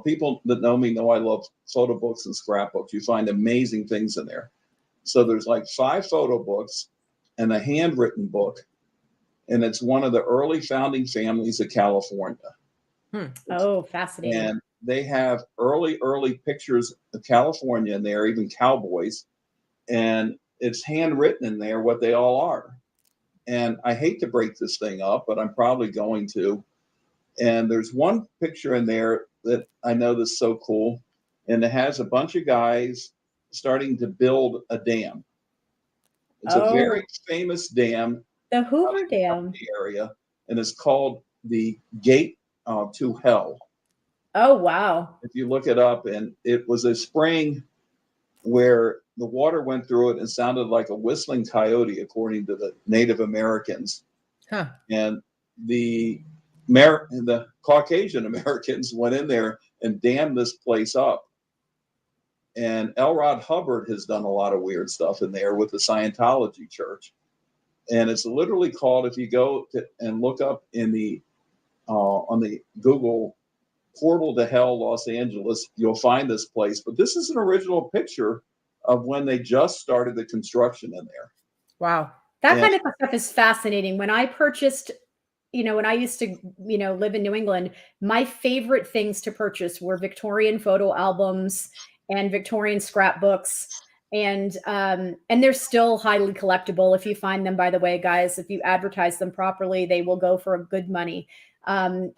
People that know me know I love photo books and scrapbooks. You find amazing things in there. So there's like 5 photo books and a handwritten book. And it's one of the early founding families of California. Oh, fascinating. And they have early pictures of California in there, even cowboys. And it's handwritten in there what they all are. And I hate to break this thing up, but I'm probably going to. And there's one picture in there that I know that's so cool. And it has a bunch of guys starting to build a dam. It's a very famous dam. The Hoover Dam. Area. And it's called the Gate to Hell. Oh, wow. If you look it up, and it was a spring where the water went through it and sounded like a whistling coyote, according to the Native Americans. Huh. And the Caucasian Americans went in there and dammed this place up. And L. Ron Hubbard has done a lot of weird stuff in there with the Scientology church. And it's literally called, if you go and look up in the on the Google Portal to Hell, Los Angeles, you'll find this place. But this is an original picture of when they just started the construction in there. Wow. That kind of stuff is fascinating. When I purchased, when I used to, live in New England, my favorite things to purchase were Victorian photo albums and Victorian scrapbooks. And they're still highly collectible. If you find them, by the way, guys, if you advertise them properly, they will go for a good money. And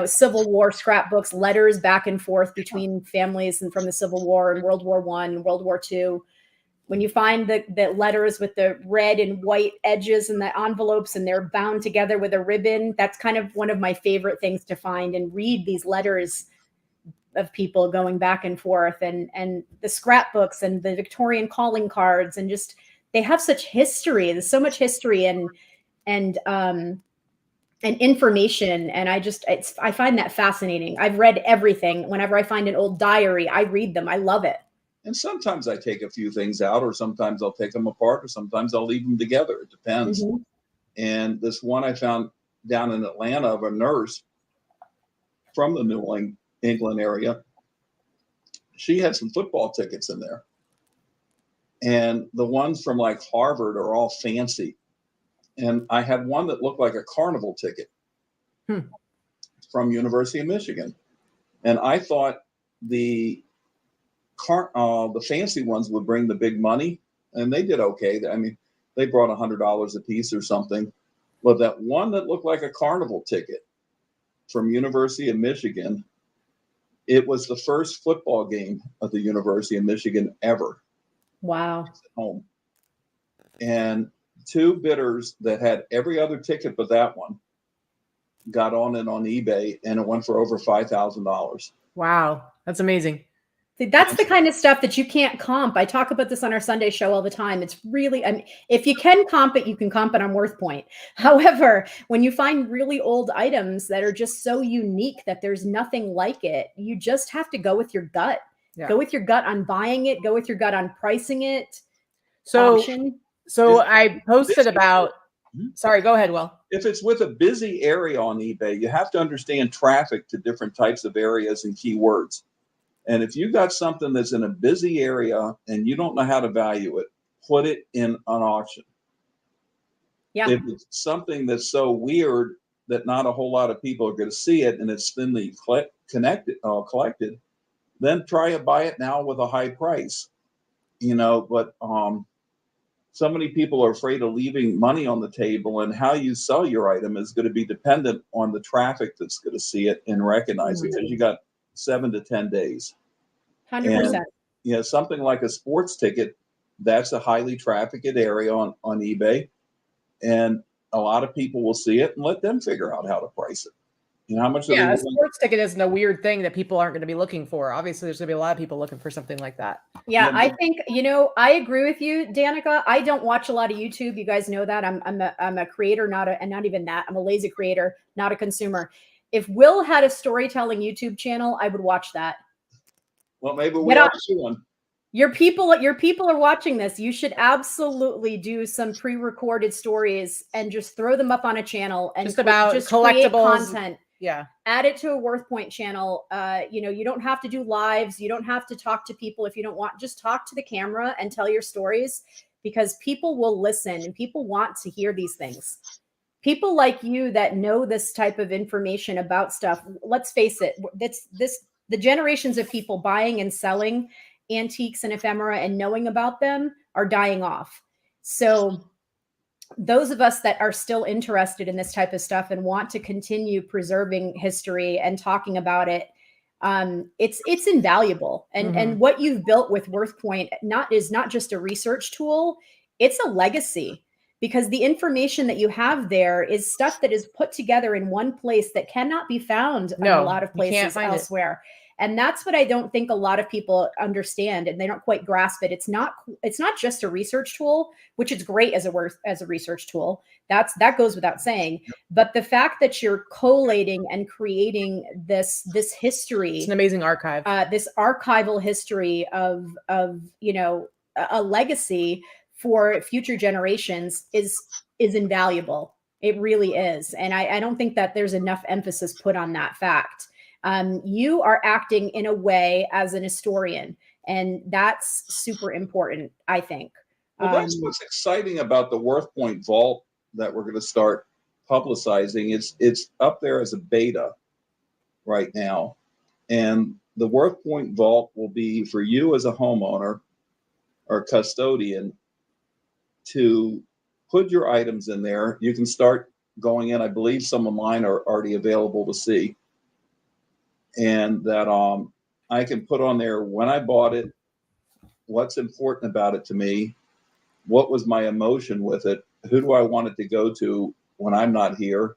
Civil War scrapbooks, letters back and forth between families and from the Civil War and World War I and World War II. When you find the letters with the red and white edges and the envelopes and they're bound together with a ribbon, that's kind of one of my favorite things to find and read these letters of people going back and forth, and the scrapbooks and the Victorian calling cards, and just, they have such history. There's so much history and information. And I find that fascinating. I've read everything. Whenever I find an old diary, I read them. I love it. And sometimes I take a few things out, or sometimes I'll take them apart, or sometimes I'll leave them together. It depends. Mm-hmm. And this one I found down in Atlanta of a nurse from the New England area. She had some football tickets in there. And the ones from like Harvard are all fancy. And I had one that looked like a carnival ticket. from University of Michigan. And I thought the fancy ones would bring the big money, and they did okay. I mean, they brought $100 a piece or something. But that one that looked like a carnival ticket from University of Michigan, it was the first football game of the University of Michigan ever. Wow. At home. And two bidders that had every other ticket but that one got on it on eBay, and it went for over $5,000. Wow. That's amazing. See, that's the kind of stuff that you can't comp. I talk about this on our Sunday show all the time. It's really, I mean, if you can comp it, you can comp it on WorthPoint. However, when you find really old items that are just so unique that there's nothing like it, you just have to go with your gut. Yeah. Go with your gut on buying it. Go with your gut on pricing it. So I posted about, sorry, go ahead, Will. If it's with a busy area on eBay, you have to understand traffic to different types of areas and keywords. And if you got something that's in a busy area and you don't know how to value it, put it in an auction. Yeah. If it's something that's so weird that not a whole lot of people are going to see it and it's thinly collected, then try to buy it now with a high price. But so many people are afraid of leaving money on the table, and how you sell your item is going to be dependent on the traffic that's going to see it and recognize it, because you got 7 to 10 days. 100%. And, something like a sports ticket, that's a highly trafficked area on eBay, and a lot of people will see it and let them figure out how to price it. How much? Yeah, a sports ticket isn't a weird thing that people aren't going to be looking for. Obviously, there's going to be a lot of people looking for something like that. Yeah, I think, I agree with you, Danica. I don't watch a lot of YouTube. You guys know that. I'm a creator, and not even that. I'm a lazy creator, not a consumer. If Will had a storytelling YouTube channel, I would watch that. Well, maybe we ought to do one. Your people are watching this. You should absolutely do some pre-recorded stories and just throw them up on a channel and just collectibles content. Yeah. Add it to a WorthPoint channel. You don't have to do lives. You don't have to talk to people if you don't want. Just talk to the camera and tell your stories, because people will listen and people want to hear these things. People like you that know this type of information about stuff. Let's face it. The generations of people buying and selling antiques and ephemera and knowing about them are dying off. So those of us that are still interested in this type of stuff and want to continue preserving history and talking about it, it's invaluable. And what you've built with WorthPoint is not just a research tool, it's a legacy, because the information that you have there is stuff that is put together in one place that cannot be found in a lot of places elsewhere. And that's what I don't think a lot of people understand, and they don't quite grasp it. It's not just a research tool, which is great as a research tool. That goes without saying. But the fact that you're collating and creating this history, it's an amazing archive. This archival history of a legacy for future generations is invaluable. It really is, and I don't think that there's enough emphasis put on that fact. You are acting in a way as an historian, and that's super important, I think. Well, that's what's exciting about the WorthPoint Vault that we're going to start publicizing. It's up there as a beta right now, and the WorthPoint Vault will be for you as a homeowner or custodian to put your items in there. You can start going in. I believe some of mine are already available to see. And that I can put on there when I bought it, what's important about it to me, what was my emotion with it, who do I want it to go to when I'm not here.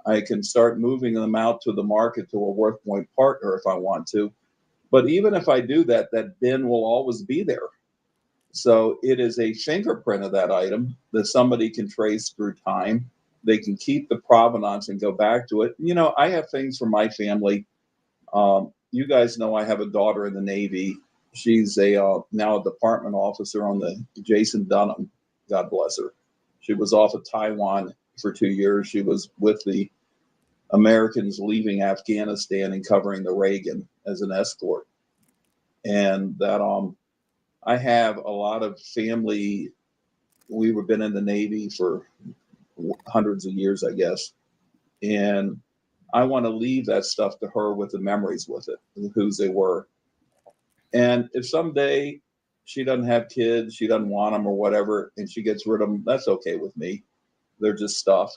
I can start moving them out to the market to a WorthPoint partner if I want to. But even if I do that, that bin will always be there. So it is a fingerprint of that item that somebody can trace through time. They can keep the provenance and go back to it. I have things from my family. You guys know I have a daughter in the Navy. She's now a department officer on the Jason Dunham, God bless her. She was off of Taiwan for 2 years. She was with the Americans leaving Afghanistan and covering the Reagan as an escort. And that I have a lot of family. We've been in the Navy for hundreds of years, I guess. And I want to leave that stuff to her with the memories with it, whose they were. And if someday she doesn't have kids, she doesn't want them or whatever, and she gets rid of them, that's okay with me. They're just stuff.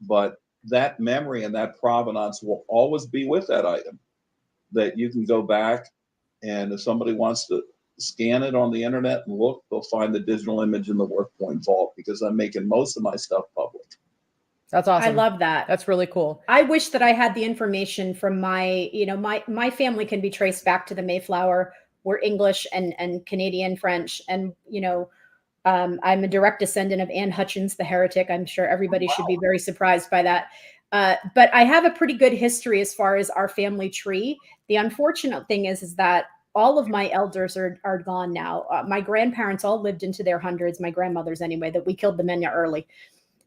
But that memory and that provenance will always be with that item, that you can go back, and if somebody wants to scan it on the internet and look, they'll find the digital image in the WorthPoint Vault, because I'm making most of my stuff public. That's awesome. I love that. That's really cool. I wish that I had the information from my, my family can be traced back to the Mayflower. We're English and Canadian French. And, I'm a direct descendant of Anne Hutchins, the heretic. I'm sure everybody should be very surprised by that. But I have a pretty good history as far as our family tree. The unfortunate thing is that all of my elders are gone now. My grandparents all lived into their hundreds, my grandmothers anyway, that we killed the men early.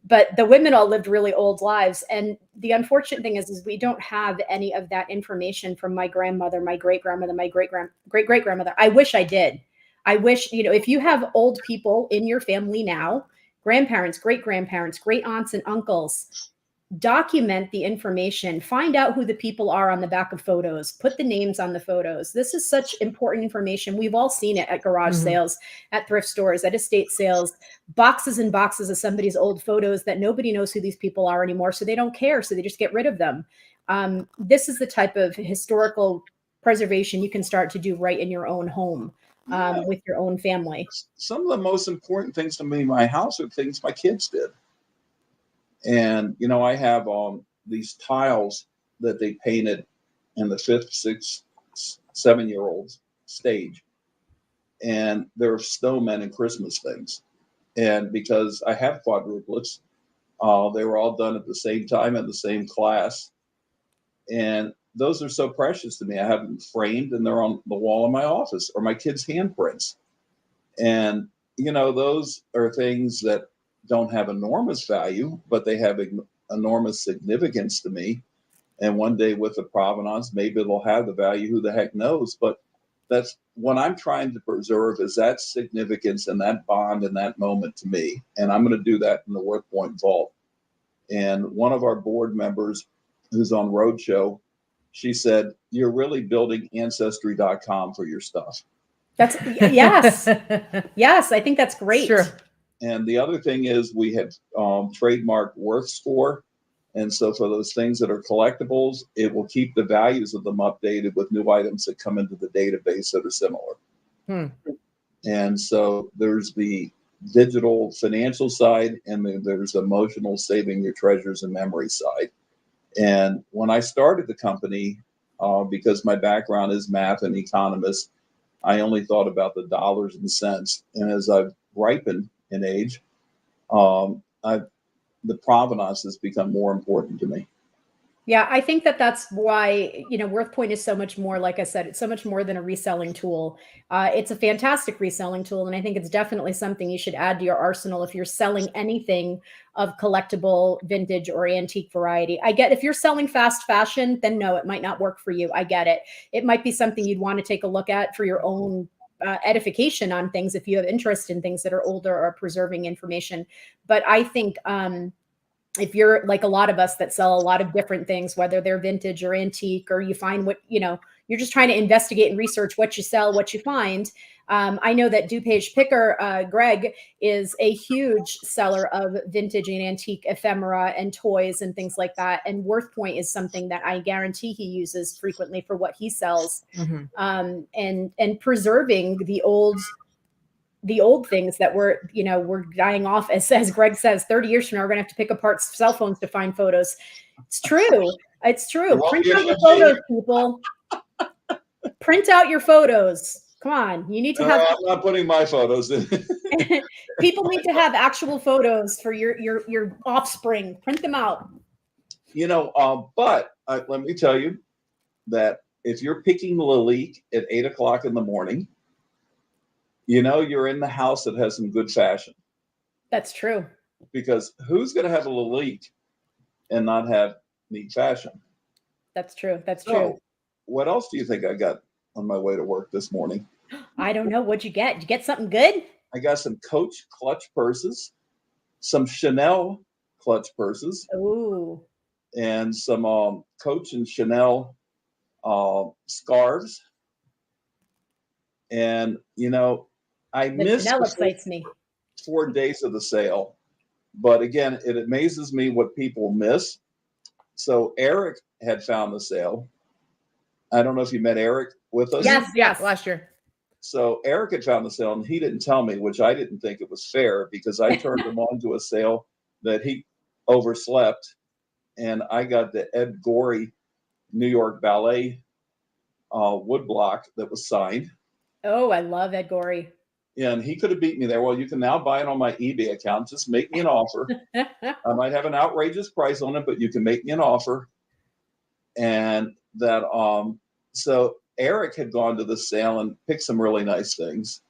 But the women all lived really old lives. And the unfortunate thing is we don't have any of that information from my grandmother, my great-grandmother, my great-great-grandmother. I wish I did. I wish, if you have old people in your family now, grandparents, great-grandparents, great aunts and uncles, document the information, find out who the people are on the back of photos, put the names on the photos. This is such important information. We've all seen it at garage sales, at thrift stores, at estate sales, boxes and boxes of somebody's old photos that nobody knows who these people are anymore. So they don't care. So they just get rid of them. This is the type of historical preservation you can start to do right in your own home, with your own family. Some of the most important things to me in my house are things my kids did. And, I have these tiles that they painted in the 5th, 6th, 7-year-old stage. And they're snowmen and Christmas things. And because I have quadruplets, they were all done at the same time in the same class. And those are so precious to me. I have them framed and they're on the wall in my office, or my kids' handprints. And, those are things that don't have enormous value, but they have enormous significance to me. And one day with the provenance, maybe it'll have the value, who the heck knows. But that's what I'm trying to preserve, is that significance and that bond in that moment to me. And I'm going to do that in the WorthPoint Vault. And one of our board members who's on Roadshow, she said, "You're really building Ancestry.com for your stuff." That's yes. Yes, I think that's great. Sure. And the other thing is we have trademarked Worth Score. And so for those things that are collectibles, it will keep the values of them updated with new items that come into the database that are similar. And so there's the digital financial side, and then there's emotional saving your treasures and memory side. And when I started the company, because my background is math and economist, I only thought about the dollars and cents. And as I've ripened in age, the provenance has become more important to me. Yeah, I think that's why, WorthPoint is so much more, like I said, it's so much more than a reselling tool. It's a fantastic reselling tool. And I think it's definitely something you should add to your arsenal if you're selling anything of collectible, vintage, or antique variety. I get if you're selling fast fashion, then no, it might not work for you. I get it. It might be something you'd want to take a look at for your own edification on things if you have interest in things that are older or preserving information. But I think if you're like a lot of us that sell a lot of different things, whether they're vintage or antique, or you find what, you're just trying to investigate and research what you sell, what you find. I know that DuPage Picker, Greg, is a huge seller of vintage and antique ephemera and toys and things like that. And WorthPoint is something that I guarantee he uses frequently for what he sells. And preserving the old things that we're dying off. As Greg says, 30 years from now, we're going to have to pick apart cell phones to find photos. It's true. It's true. Print out your photos, people. Print out your photos. Come on. You need to have. I'm not putting my photos in. People need to have actual photos for your offspring. Print them out. But let me tell you that if you're picking Lalique at 8 o'clock in the morning, you're in the house that has some good fashion. That's true. Because who's going to have a Lalique and not have neat fashion? That's true. That's true. What else do you think I got on my way to work this morning? I don't know. What'd you get? Did you get something good? I got some Coach clutch purses, some Chanel clutch purses. Ooh. and some Coach and Chanel scarves. And, you know, I missed Chanel excites me. 4 days of the sale. But again, it amazes me what people miss. So Eric had found the sale. I don't know if you met Eric with us. Yes, last year. So Eric had found the sale, and he didn't tell me, which I didn't think it was fair, because I turned him on to a sale that he overslept, and I got the Ed Gorey New York Ballet woodblock that was signed. Oh, I love Ed Gorey. Yeah, and he could have beat me there. Well, you can now buy it on my eBay account. Just make me an offer. I might have an outrageous price on it, but you can make me an offer. And that, so Eric had gone to the sale and picked some really nice things.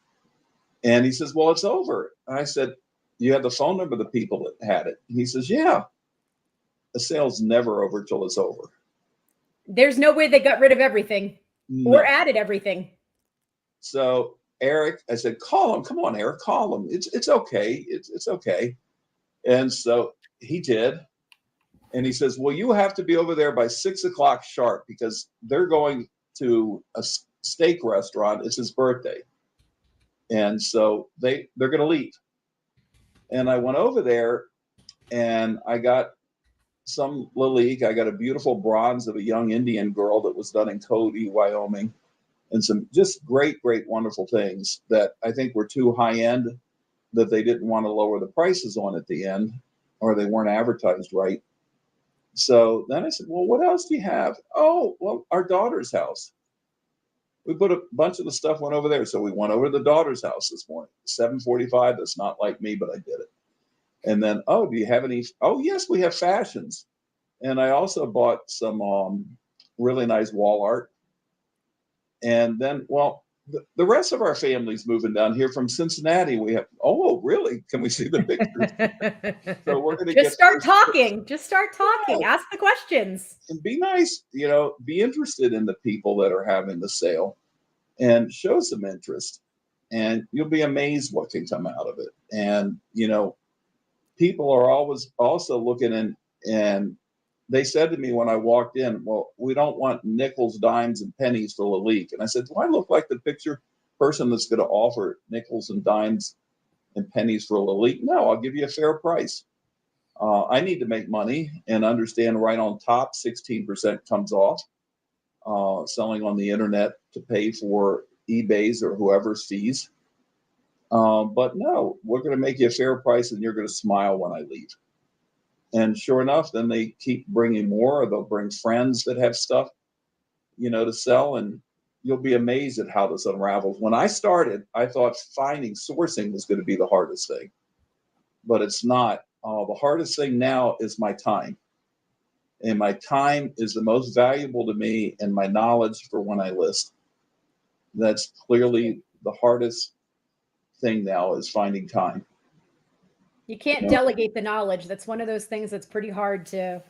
And he says, well, it's over. And I said, you have the phone number of the people that had it? And he says, yeah. The sale's never over till it's over. There's no way they got rid of everything or added everything. So Eric, I said, call him. Come on, Eric, call him. It's okay. It's okay. And so he did. And he says, well, you have to be over there by 6 o'clock sharp, because they're going to a steak restaurant. It's his birthday. And so they're going to leave. And I went over there, and I got some Lalique. I got a beautiful bronze of a young Indian girl that was done in Katy, Wyoming, and some just great, wonderful things that I think were too high end, that they didn't want to lower the prices on at the end, or they weren't advertised right. So then I said, well, what else do you have? Oh, well, our daughter's house. We put a bunch of the stuff went over there. So we went over to the daughter's house this morning, 7:45. That's not like me, but I did it. And then, oh, do you have any? Oh, yes, we have fashions. And I also bought some really nice wall art. And then, well, the rest of our family's moving down here from Cincinnati. We have, oh, really? Can we see the pictures? So we're going to just start talking. Just start talking. Yeah. Ask the questions. And be nice. You know, be interested in the people that are having the sale, and show some interest. And you'll be amazed what can come out of it. And, you know, people are always also looking in, and they said to me when I walked in, well, we don't want nickels, dimes, and pennies for Lalique. And I said, do I look like the picture person that's going to offer nickels and dimes and pennies for Lalique? No, I'll give you a fair price. I need to make money and understand right on top, 16% comes off selling on the internet to pay for eBay's or whoever's fees. But no, we're going to make you a fair price, and you're going to smile when I leave. And sure enough, then they keep bringing more, or they'll bring friends that have stuff, you know, to sell. And you'll be amazed at how this unravels. When I started, I thought sourcing was going to be the hardest thing, but it's not. The hardest thing now is my time. And my time is the most valuable to me, and my knowledge for when I list. That's clearly the hardest thing now, is finding time. You can't delegate the knowledge. That's one of those things that's pretty hard to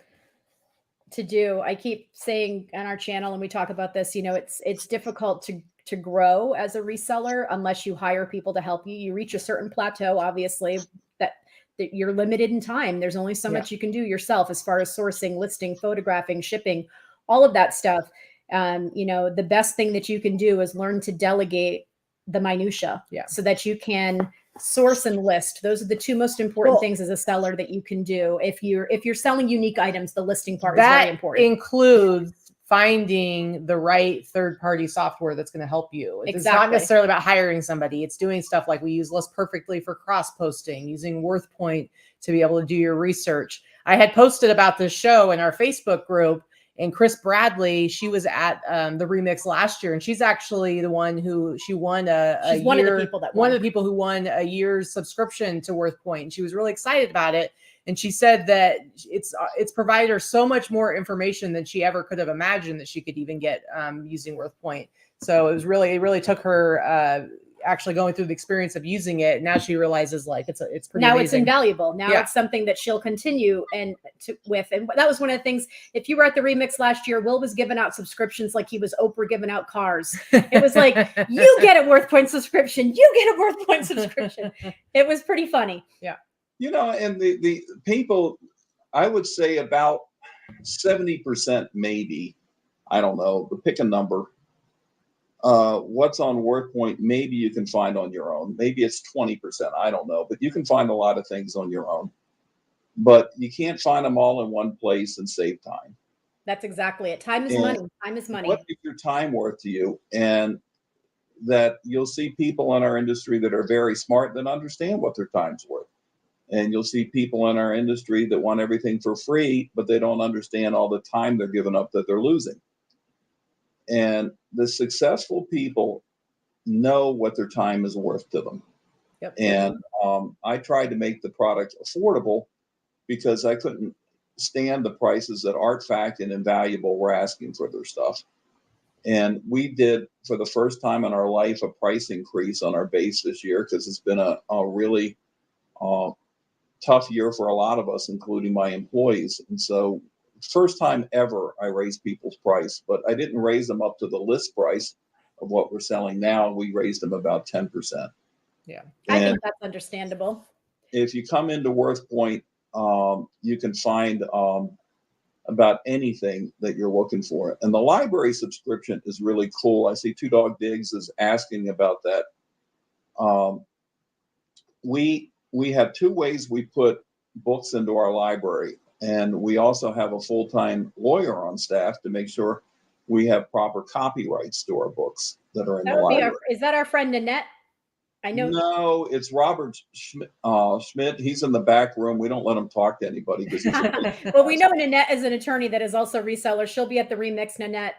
do. I keep saying on our channel, and we talk about this, you know, it's difficult to grow as a reseller unless you hire people to help you. You reach a certain plateau, obviously, that you're limited in time. There's only so much you can do yourself as far as sourcing, listing, photographing, shipping, all of that stuff. You know, the best thing that you can do is learn to delegate the minutia, so that you can source and list. Those are the two most important things as a seller that you can do. If you're selling unique items, the listing part is very important. That includes finding the right third-party software that's going to help you. It's not necessarily about hiring somebody. It's doing stuff like we use List Perfectly for cross-posting, using WorthPoint to be able to do your research. I had posted about this show in our Facebook group, and Chris Bradley, she was at the Remix last year, and she's actually the one who won one of the people who won a year's subscription to WorthPoint. And she was really excited about it. And she said that it's provided her so much more information than she ever could have imagined that she could even get using WorthPoint. So it really took her actually going through the experience of using it. Now she realizes like it's pretty now amazing. It's invaluable. Now it's something that she'll continue with. And that was one of the things, if you were at the Remix last year, Will was giving out subscriptions like he was Oprah giving out cars. It was like, you get a WorthPoint subscription, you get a WorthPoint subscription. It was pretty funny. Yeah. You know, and the people, I would say about 70% maybe, I don't know, but pick a number. What's on WorthPoint, maybe you can find on your own. Maybe it's 20%, I don't know, but you can find a lot of things on your own. But you can't find them all in one place and save time. That's exactly it. Time is money. Time is money. What is your time worth to you? And that you'll see people in our industry that are very smart that understand what their time's worth. And you'll see people in our industry that want everything for free, but they don't understand all the time they're giving up that they're losing. And the successful people know what their time is worth to them. Yep. And I tried to make the product affordable because I couldn't stand the prices that Artifact and Invaluable were asking for their stuff. And we did, for the first time in our life, a price increase on our base this year because it's been a really tough year for a lot of us, including my employees. And so first time ever I raised people's price, but I didn't raise them up to the list price of what we're selling now. We raised them about 10%. Yeah. I think that's understandable. If you come into WorthPoint, you can find about anything that you're looking for. And the library subscription is really cool. I see Two Dog Diggs is asking about that. We have two ways we put books into our library. And we also have a full-time lawyer on staff to make sure we have proper copyrights to our books that are in the library. Is that our friend Nanette? I know. No, it's Robert Schmidt. He's in the back room. We don't let him talk to anybody. Well, we know Nanette is an attorney that is also a reseller. She'll be at the Remix. Nanette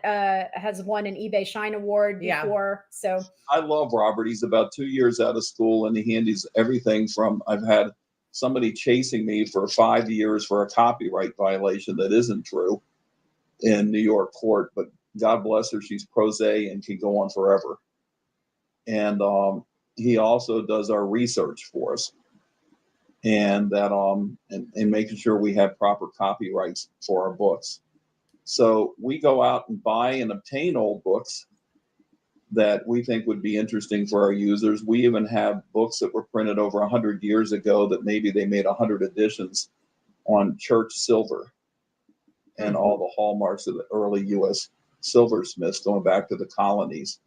has won an eBay Shine Award before. So I love Robert. He's about 2 years out of school, and he handles everything from, I've had somebody chasing me for 5 years for a copyright violation that isn't true in New York court, but God bless her, she's pro se and can go on forever. And he also does our research for us, and that and making sure we have proper copyrights for our books. So we go out and buy and obtain old books that we think would be interesting for our users. We even have books that were printed over 100 years ago that maybe they made 100 editions on church silver and all the hallmarks of the early U.S. silversmiths going back to the colonies.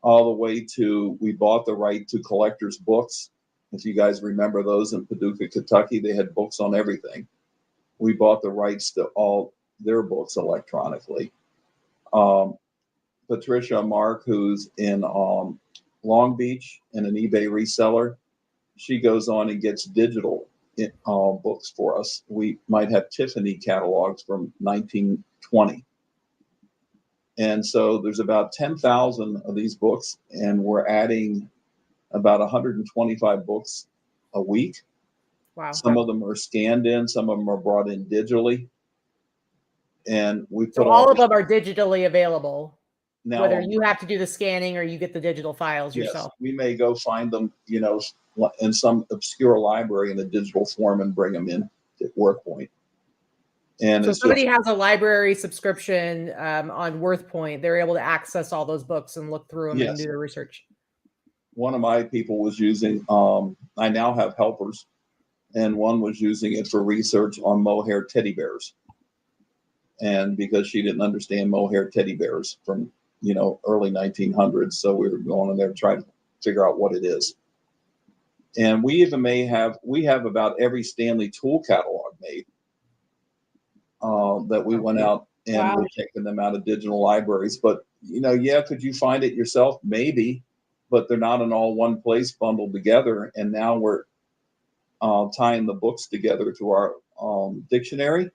All the way to, we bought the right to collectors' books. If you guys remember those in Paducah, Kentucky, they had books on everything. We bought the rights to all their books electronically. Patricia Mark, who's in Long Beach and an eBay reseller, she goes on and gets digital books for us. We might have Tiffany catalogs from 1920. And so there's about 10,000 of these books, and we're adding about 125 books a week. Wow. Some of them are scanned in, some of them are brought in digitally. And we put so all of them are digitally available, now, whether you have to do the scanning or you get the digital files yourself. We may go find them, in some obscure library in a digital form and bring them in at WorthPoint. And so if somebody has a library subscription on WorthPoint, they're able to access all those books and look through them and do their research. One of my people was using, I now have helpers, and one was using it for research on mohair teddy bears. And because she didn't understand mohair teddy bears from, early 1900s, so we were going in there trying to figure out what it is. And we even we have about every Stanley tool catalog made. That we went out and we're taking them out of digital libraries. But, could you find it yourself? Maybe, but they're not in all one place bundled together. And now we're tying the books together to our dictionary.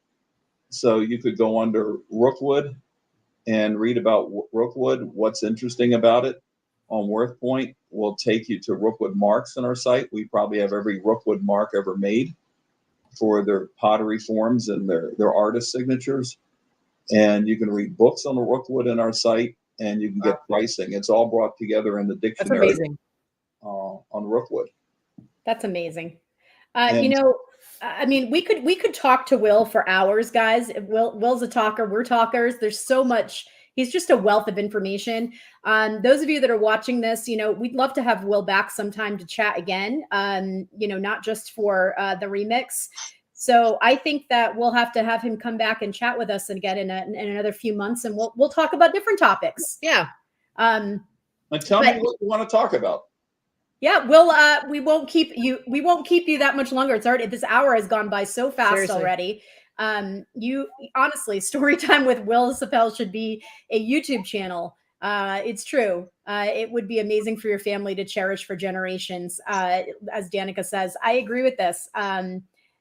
So you could go under Rookwood and read about Rookwood, what's interesting about it. On WorthPoint, we'll take you to Rookwood marks on our site. We probably have every Rookwood mark ever made for their pottery forms and their artist signatures. And you can read books on the Rookwood in our site, and you can get pricing. It's all brought together in the dictionary. That's amazing. On Rookwood. That's amazing. We could talk to Will for hours, guys. Will's a talker. We're talkers. There's so much. He's just a wealth of information. Those of you that are watching this, we'd love to have Will back sometime to chat again. Not just for the remix. So I think that we'll have to have him come back and chat with us again in another few months, and we'll talk about different topics. Yeah. And tell me what you want to talk about. Yeah, we won't keep you that much longer. It's already, this hour has gone by so fast already. You honestly, story time with Will Seippel should be a YouTube channel. It's true. It would be amazing for your family to cherish for generations. As Danica says, I agree with this.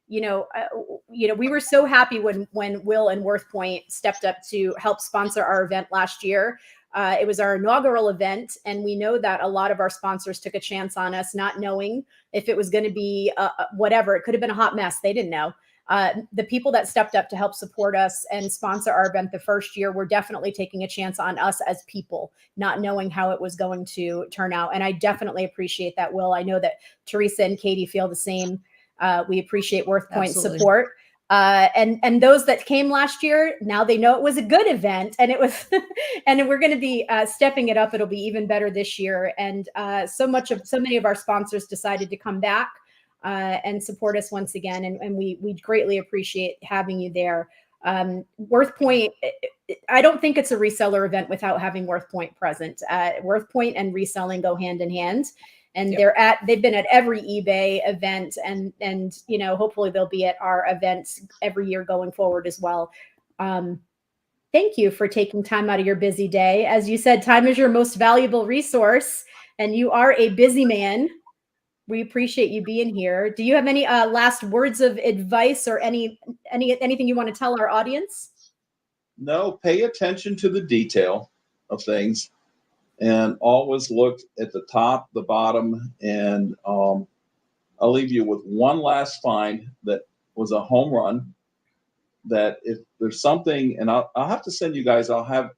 We were so happy when Will and WorthPoint stepped up to help sponsor our event last year. It was our inaugural event, and we know that a lot of our sponsors took a chance on us, not knowing if it was going to be whatever. It could have been a hot mess. They didn't know. The people that stepped up to help support us and sponsor our event the first year were definitely taking a chance on us as people, not knowing how it was going to turn out. And I definitely appreciate that, Will. I know that Theresa and Katy feel the same. We appreciate WorthPoint support. And those that came last year, now they know it was a good event, and it was, and we're going to be stepping it up. It'll be even better this year. And so many of our sponsors decided to come back and support us once again. And we greatly appreciate having you there. WorthPoint, I don't think it's a reseller event without having WorthPoint present. WorthPoint and reselling go hand in hand. And they've been at every eBay event, and hopefully they'll be at our events every year going forward as well. Thank you for taking time out of your busy day. As you said, time is your most valuable resource, and you are a busy man. We appreciate you being here. Do you have any last words of advice or anything you want to tell our audience? No, pay attention to the detail of things. And always look at the top, the bottom, and I'll leave you with one last find that was a home run. That if there's something, and I'll have to send you guys, I'll have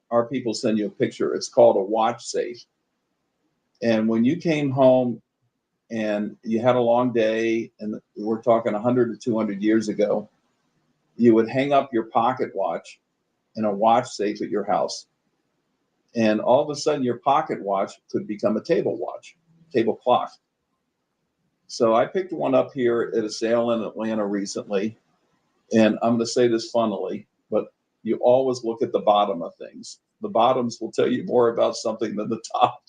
our people send you a picture. It's called a watch safe. And when you came home and you had a long day, and we're talking 100 to 200 years ago, you would hang up your pocket watch in a watch safe at your house. And all of a sudden, your pocket watch could become a table watch, table clock. So I picked one up here at a sale in Atlanta recently. And I'm going to say this funnily, but you always look at the bottom of things. The bottoms will tell you more about something than the top.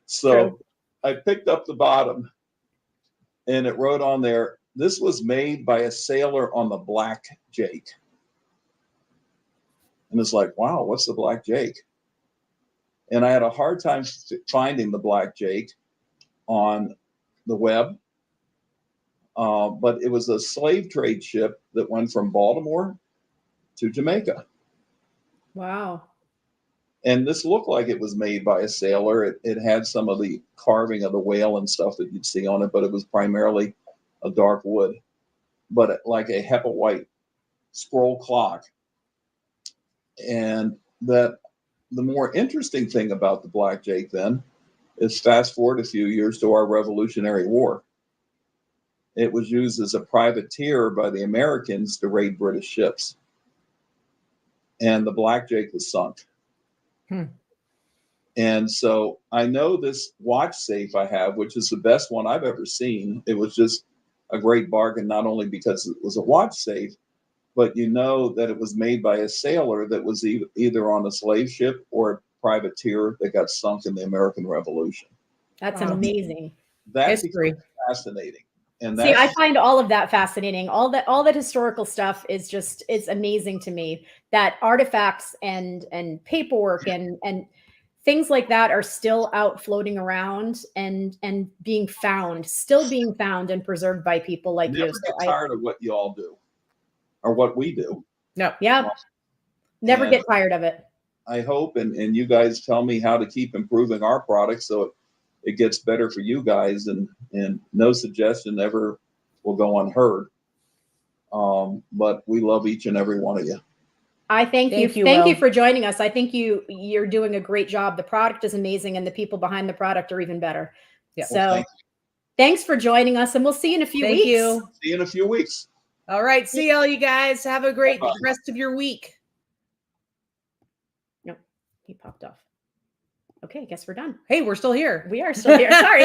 So I picked up the bottom, and it wrote on there, "This was made by a sailor on the Black Jake." And it's like, wow, what's the Black Jake? And I had a hard time finding the Black Jake on the web. But it was a slave trade ship that went from Baltimore to Jamaica. Wow. And this looked like it was made by a sailor. It had some of the carving of the whale and stuff that you'd see on it, but it was primarily a dark wood, but like a Hepa white scroll clock. And that the more interesting thing about the Black Jake then is fast forward a few years to our Revolutionary War. It was used as a privateer by the Americans to raid British ships. And the Black Jake was sunk. And so I know this watch safe I have, which is the best one I've ever seen. It was just a great bargain, not only because it was a watch safe, but you know that it was made by a sailor that was either on a slave ship or a privateer that got sunk in the American Revolution. That's amazing. That's fascinating. And see, I find all of that fascinating. All that historical stuff is it's amazing to me. That artifacts and paperwork and things like that are still out floating around and still being found and preserved by people like you. Never get tired of what you all do. Or what we do. No. Yeah. Never get tired of it. I hope, and you guys tell me how to keep improving our product so it gets better for you guys, and no suggestion ever will go unheard. But we love each and every one of you. I thank you. Thank you for joining us. I think you're doing a great job. The product is amazing, and the people behind the product are even better. Yeah. So thanks for joining us, and we'll see you in a few weeks. Thank you. See you in a few weeks. All right. See y'all, you guys. Have a great rest of your week. Nope. He popped off. Okay. I guess we're done. Hey, we're still here. We are still here. Sorry.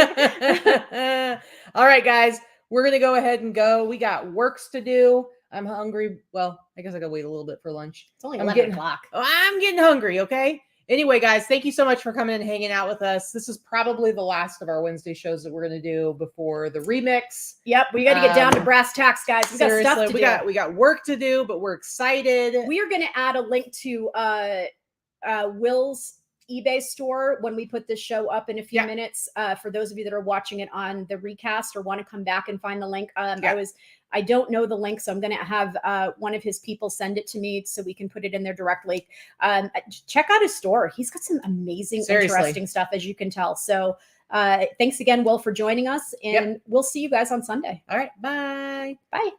All right, guys. we're going to go ahead and go. We got works to do. I'm hungry. Well, I guess I got to wait a little bit for lunch. It's only 11 o'clock. I'm getting hungry. Okay. Anyway, guys, thank you so much for coming and hanging out with us. This is probably the last of our Wednesday shows that we're going to do before the remix. Yep. We got to get down to brass tacks, guys. We got stuff to do. We got work to do, but we're excited. We are going to add a link to Will's eBay store when we put this show up in a few minutes. For those of you that are watching it on the recast or want to come back and find the link, I don't know the link, so I'm going to have one of his people send it to me so we can put it in there directly. Check out his store. He's got some amazing, interesting stuff, as you can tell. So thanks again, Will, for joining us, and we'll see you guys on Sunday. All right. Bye. Bye.